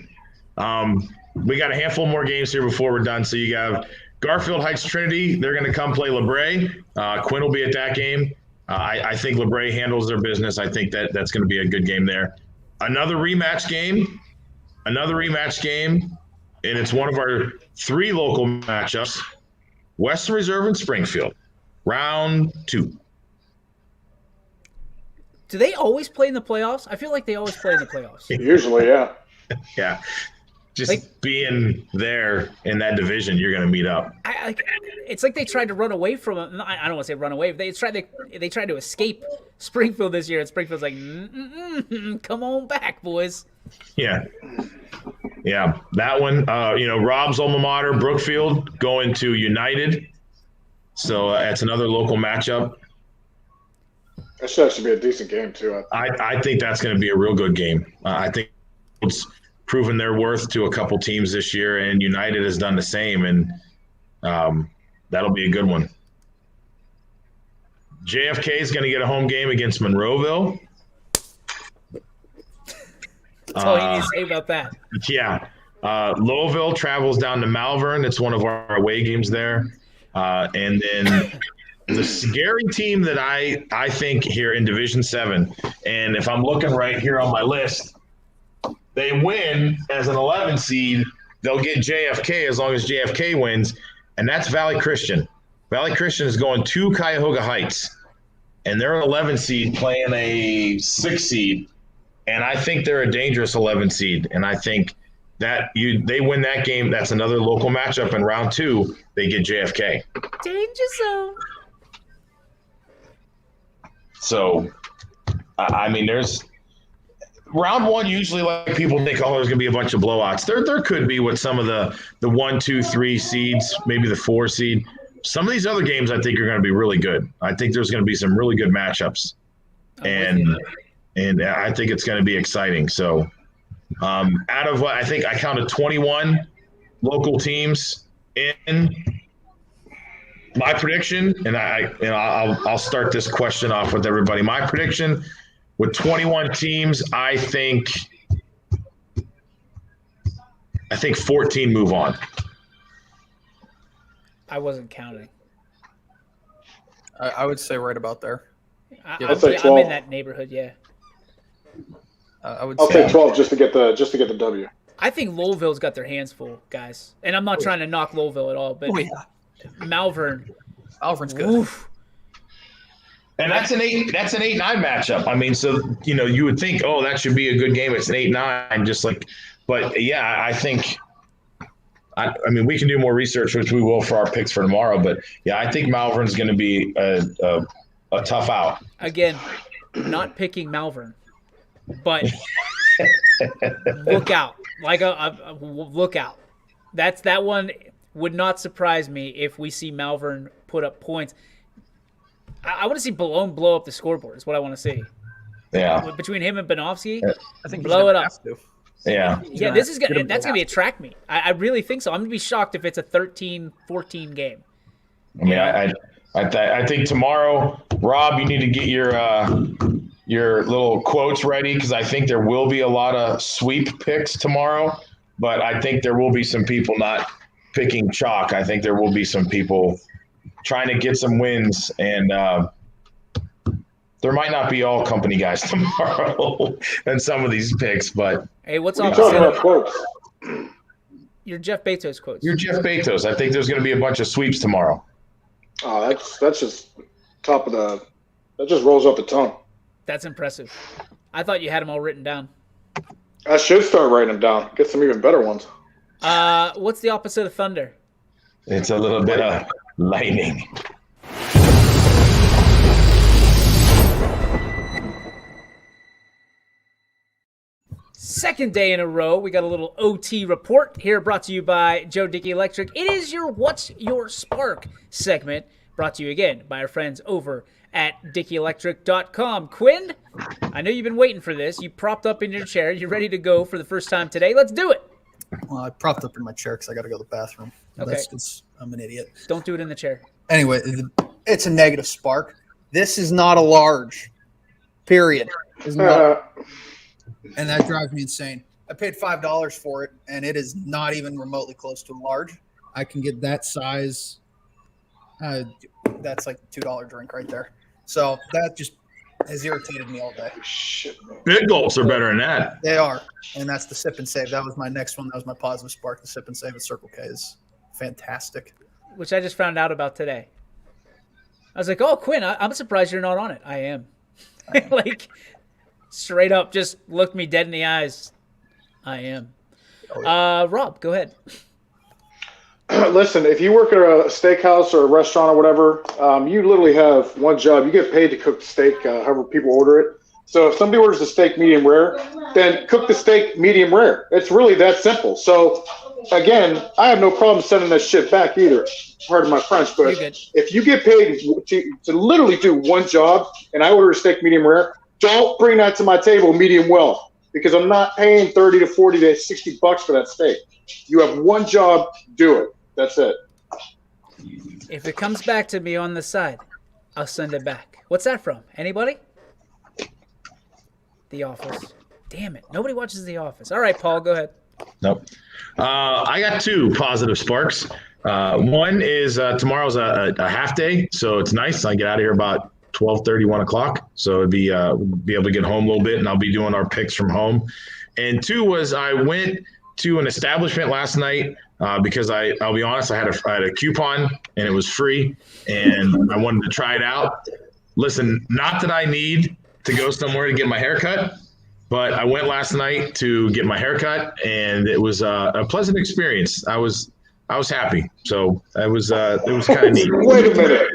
We got a handful more games here before we're done. So you have Garfield Heights Trinity. They're going to come play LeBray. Quinn will be at that game. I think LeBray handles their business. I think that's going to be a good game there. Another rematch game, and it's one of our 3 local matchups, Western Reserve and Springfield, round 2. Do they always play in the playoffs? I feel like they always play in the playoffs. Usually, yeah. Yeah. Just being there in that division, you're going to meet up. It's like they tried to run away from it. I don't want to say run away. They tried to escape Springfield this year, and Springfield's like, come on back, boys. Yeah. That one. Rob's alma mater, Brookfield, going to United. So that's another local matchup. That should be a decent game too. I think that's going to be a real good game. I think it's proven their worth to a couple teams this year, and United has done the same, and that'll be a good one. JFK is going to get a home game against Monroeville. That's all you need to say about that. Yeah. Lowville travels down to Malvern. It's one of our away games there. And then the scary team that I think here in Division 7, and if I'm looking right here on my list, they win as an 11 seed, they'll get JFK as long as JFK wins, and that's Valley Christian. Valley Christian is going to Cuyahoga Heights, and they're an 11 seed playing a 6 seed, and I think they're a dangerous 11 seed, and I think that they win that game. That's another local matchup in round 2. They get JFK. Danger zone. So, I mean, round one, usually like people think, oh, there's going to be a bunch of blowouts. There could be with some of the 1, 2, 3 seeds, maybe the 4 seed. Some of these other games I think are going to be really good. I think there's going to be some really good matchups. And I think it's going to be exciting. So out of what I think I counted 21 local teams in my prediction, and I'll start this question off with everybody. My prediction with 21 teams, I think 14 move on. I wasn't counting. I would say right about there. I'll say 12. I'm in that neighborhood. Yeah. I'll say 12 just to get the W. I think Lowellville's got their hands full, guys, and I'm not trying to knock Lowellville at all, but Malvern. Malvern's good. Oof. And that's an 8-9 matchup. I mean, so you would think, oh, that should be a good game. It's an 8-9, just like, but yeah, I think. I mean, we can do more research, which we will for our picks for tomorrow. But yeah, I think Malvern's going to be a tough out. Again, not picking Malvern, but look out, like a look out. That one would not surprise me if we see Malvern put up points. I want to see Balone blow up the scoreboard. Is what I want to see. Yeah. Between him and Banovsky, I think blow it up. Yeah. Yeah, that's gonna be a track meet. I really think so. I'm gonna be shocked if it's a 13-14 game. I mean, I think tomorrow, Rob, you need to get your little quotes ready, because I think there will be a lot of sweep picks tomorrow. But I think there will be some people not picking chalk. I think there will be some people trying to get some wins, and there might not be all company guys tomorrow in some of these picks, but hey, what's up? Quotes? Your Jeff Bezos quotes. You're Jeff Bezos. I think there's going to be a bunch of sweeps tomorrow. Oh, that's just top of the. That just rolls off the tongue. That's impressive. I thought you had them all written down. I should start writing them down. Get some even better ones. What's the opposite of thunder? It's a little bit of lightning. Second day in a row, we got a little OT report here, brought to you by Joe Dickey Electric. It is your What's Your Spark segment, brought to you again by our friends over at DickeyElectric.com. Quinn, I know you've been waiting for this. You propped up in your chair. You're ready to go for the first time today. Let's do it. Well, I propped up in my chair because I got to go to the bathroom. Okay. That's because I'm an idiot. Don't do it in the chair. Anyway, it's a negative spark. This is not a large. Period. And that drives me insane. I paid $5 for it, and it is not even remotely close to a large. I can get that size. That's like a $2 drink right there. So that just has irritated me all day. Shit, Big gulps are better than that. They are, and that's the sip and save. That was my next one. That was my positive spark. The sip and save at Circle K is fantastic. Which I just found out about today. I was like, oh, Quinn, I'm surprised you're not on it. I am. Like, straight up, just looked me dead in the eyes. I am. Oh, yeah. Rob, go ahead. Listen, if you work at a steakhouse or a restaurant or whatever, you literally have one job. You get paid to cook the steak, however people order it. So if somebody orders a steak medium rare, then cook the steak medium rare. It's really that simple. So, again, I have no problem sending that shit back either. Pardon my French, but if you get paid to literally do one job and I order a steak medium rare, don't bring that to my table medium well, because I'm not paying 30 to 40 to 60 bucks for that steak. You have one job, do it. That's it. If it comes back to me on the side, I'll send it back. What's that from? Anybody? The Office. Damn it. Nobody watches The Office. All right, Paul, go ahead. Nope. I got two positive sparks. One is tomorrow's a half day, so it's nice. I get out of here about 12:30, 1 o'clock. So it'd be able to get home a little bit, and I'll be doing our picks from home. And two was I went to an establishment last night because I'll be honest, I had a coupon and it was free, and I wanted to try it out. Listen, not that I need to go somewhere to get my hair cut, but I went last night to get my hair cut, and it was a pleasant experience. I was happy. So it was kind of neat. Wait a minute.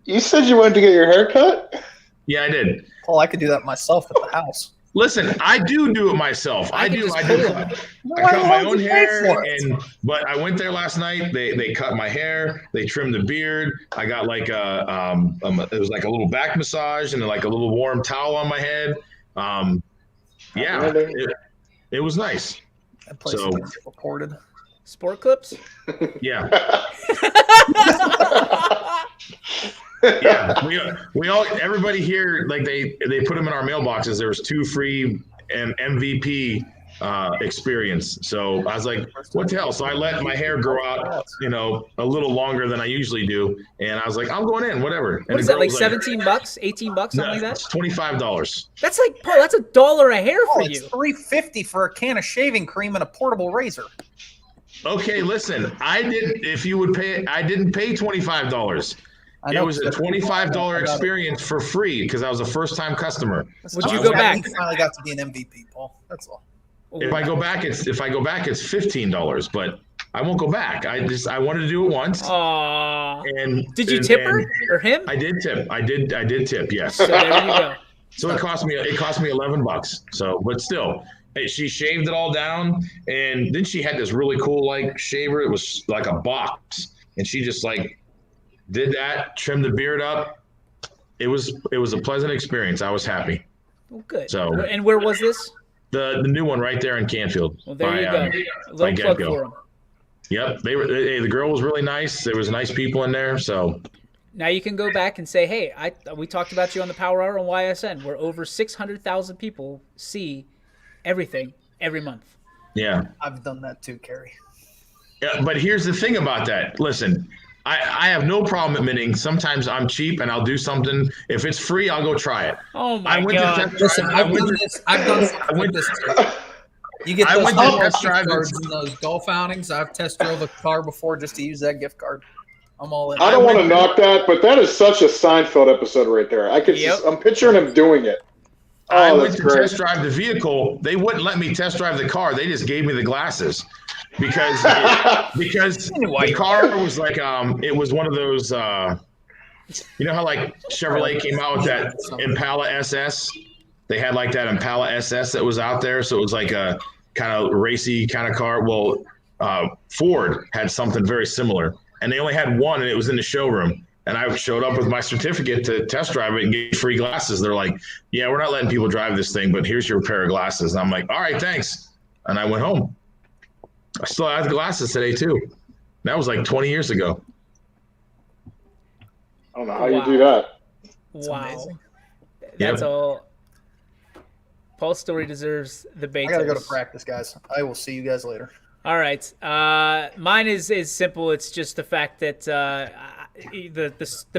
You said you wanted to get your hair cut? Yeah, I did. Paul, I could do that myself at the house. Listen, I do it myself. I do. I cut my own hair, but I went there last night. They cut my hair. They trimmed the beard. I got like it was like a little back massage and like a little warm towel on my head. It was nice. That place is reported. Sport clips. Yeah. Yeah, we all everybody here, like they put them in our mailboxes. There was 2 free MVP experience. So I was like, what the hell? So I let my hair grow out, a little longer than I usually do, and I was like, I'm going in, whatever. What is that, like $17, $18, something like that? It's $25. That's like, Paul, that's $1 a hair for you. It's $3.50 for a can of shaving cream and a portable razor. Okay, listen, I didn't pay $25. It was a $25 experience for free because I was a first-time customer. Would you go back? You finally got to be an MVP, Paul. That's all. If I go back, it's $15, but I won't go back. I wanted to do it once. Aww. And did you tip her or him? I did tip. I did tip. Yes. So there you go. So it cost me $11. So, but still, she shaved it all down, and then she had this really cool like shaver. It was like a box, and she just like did that, trimmed the beard up. It was a pleasant experience. I was happy. Well, good. So, and where was this? The new one right there in Canfield. Well, there you go. A little plug for them. Yep, the girl was really nice. There was nice people in there. So now you can go back and say, hey, we talked about you on the Power Hour on YSN, where over 600,000 people see everything every month. Yeah, I've done that too, Kerry. Yeah, but here's the thing about that. Listen, I have no problem admitting sometimes I'm cheap and I'll do something. If it's free, I'll go try it. Oh my God! Listen, I've done this too. You get those gift cards in those golf outings. I've test drove a car before just to use that gift card. I'm all in. I don't want to knock that, but that is such a Seinfeld episode right there. I'm picturing him doing it. I went to test drive the vehicle. They wouldn't let me test drive the car. They just gave me the glasses because the car was like it was one of those you know how like Chevrolet came out with that Impala SS. They had like that Impala SS that was out there, so it was like a kind of racy kind of car. Well, Ford had something very similar, and they only had one, and it was in the showroom. And I showed up with my certificate to test drive it and get free glasses. They're like, yeah, we're not letting people drive this thing, but here's your pair of glasses. And I'm like, all right, thanks. And I went home. I still have the glasses today, too. That was like 20 years ago. I don't know how you do that. Wow. That's all. Paul's story deserves the bait. I got to go to practice, guys. I will see you guys later. All right. Mine is simple. It's just the fact that the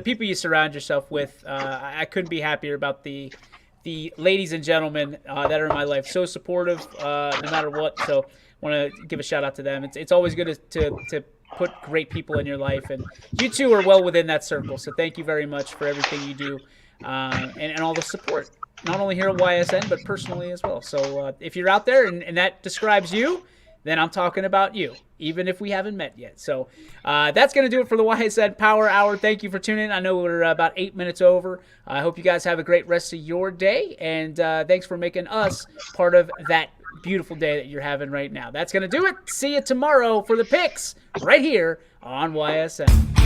people you surround yourself with, I couldn't be happier about the ladies and gentlemen that are in my life. So supportive, no matter what. So I want to give a shout out to them. It's always good to put great people in your life, and you two are well within that circle. So thank you very much for everything you do, and all the support, not only here at YSN but personally as well. So if you're out there and that describes you, then I'm talking about you, even if we haven't met yet. So that's going to do it for the YSN Power Hour. Thank you for tuning in. I know we're about 8 minutes over. I hope you guys have a great rest of your day, and thanks for making us part of that beautiful day that you're having right now. That's going to do it. See you tomorrow for the picks right here on YSN.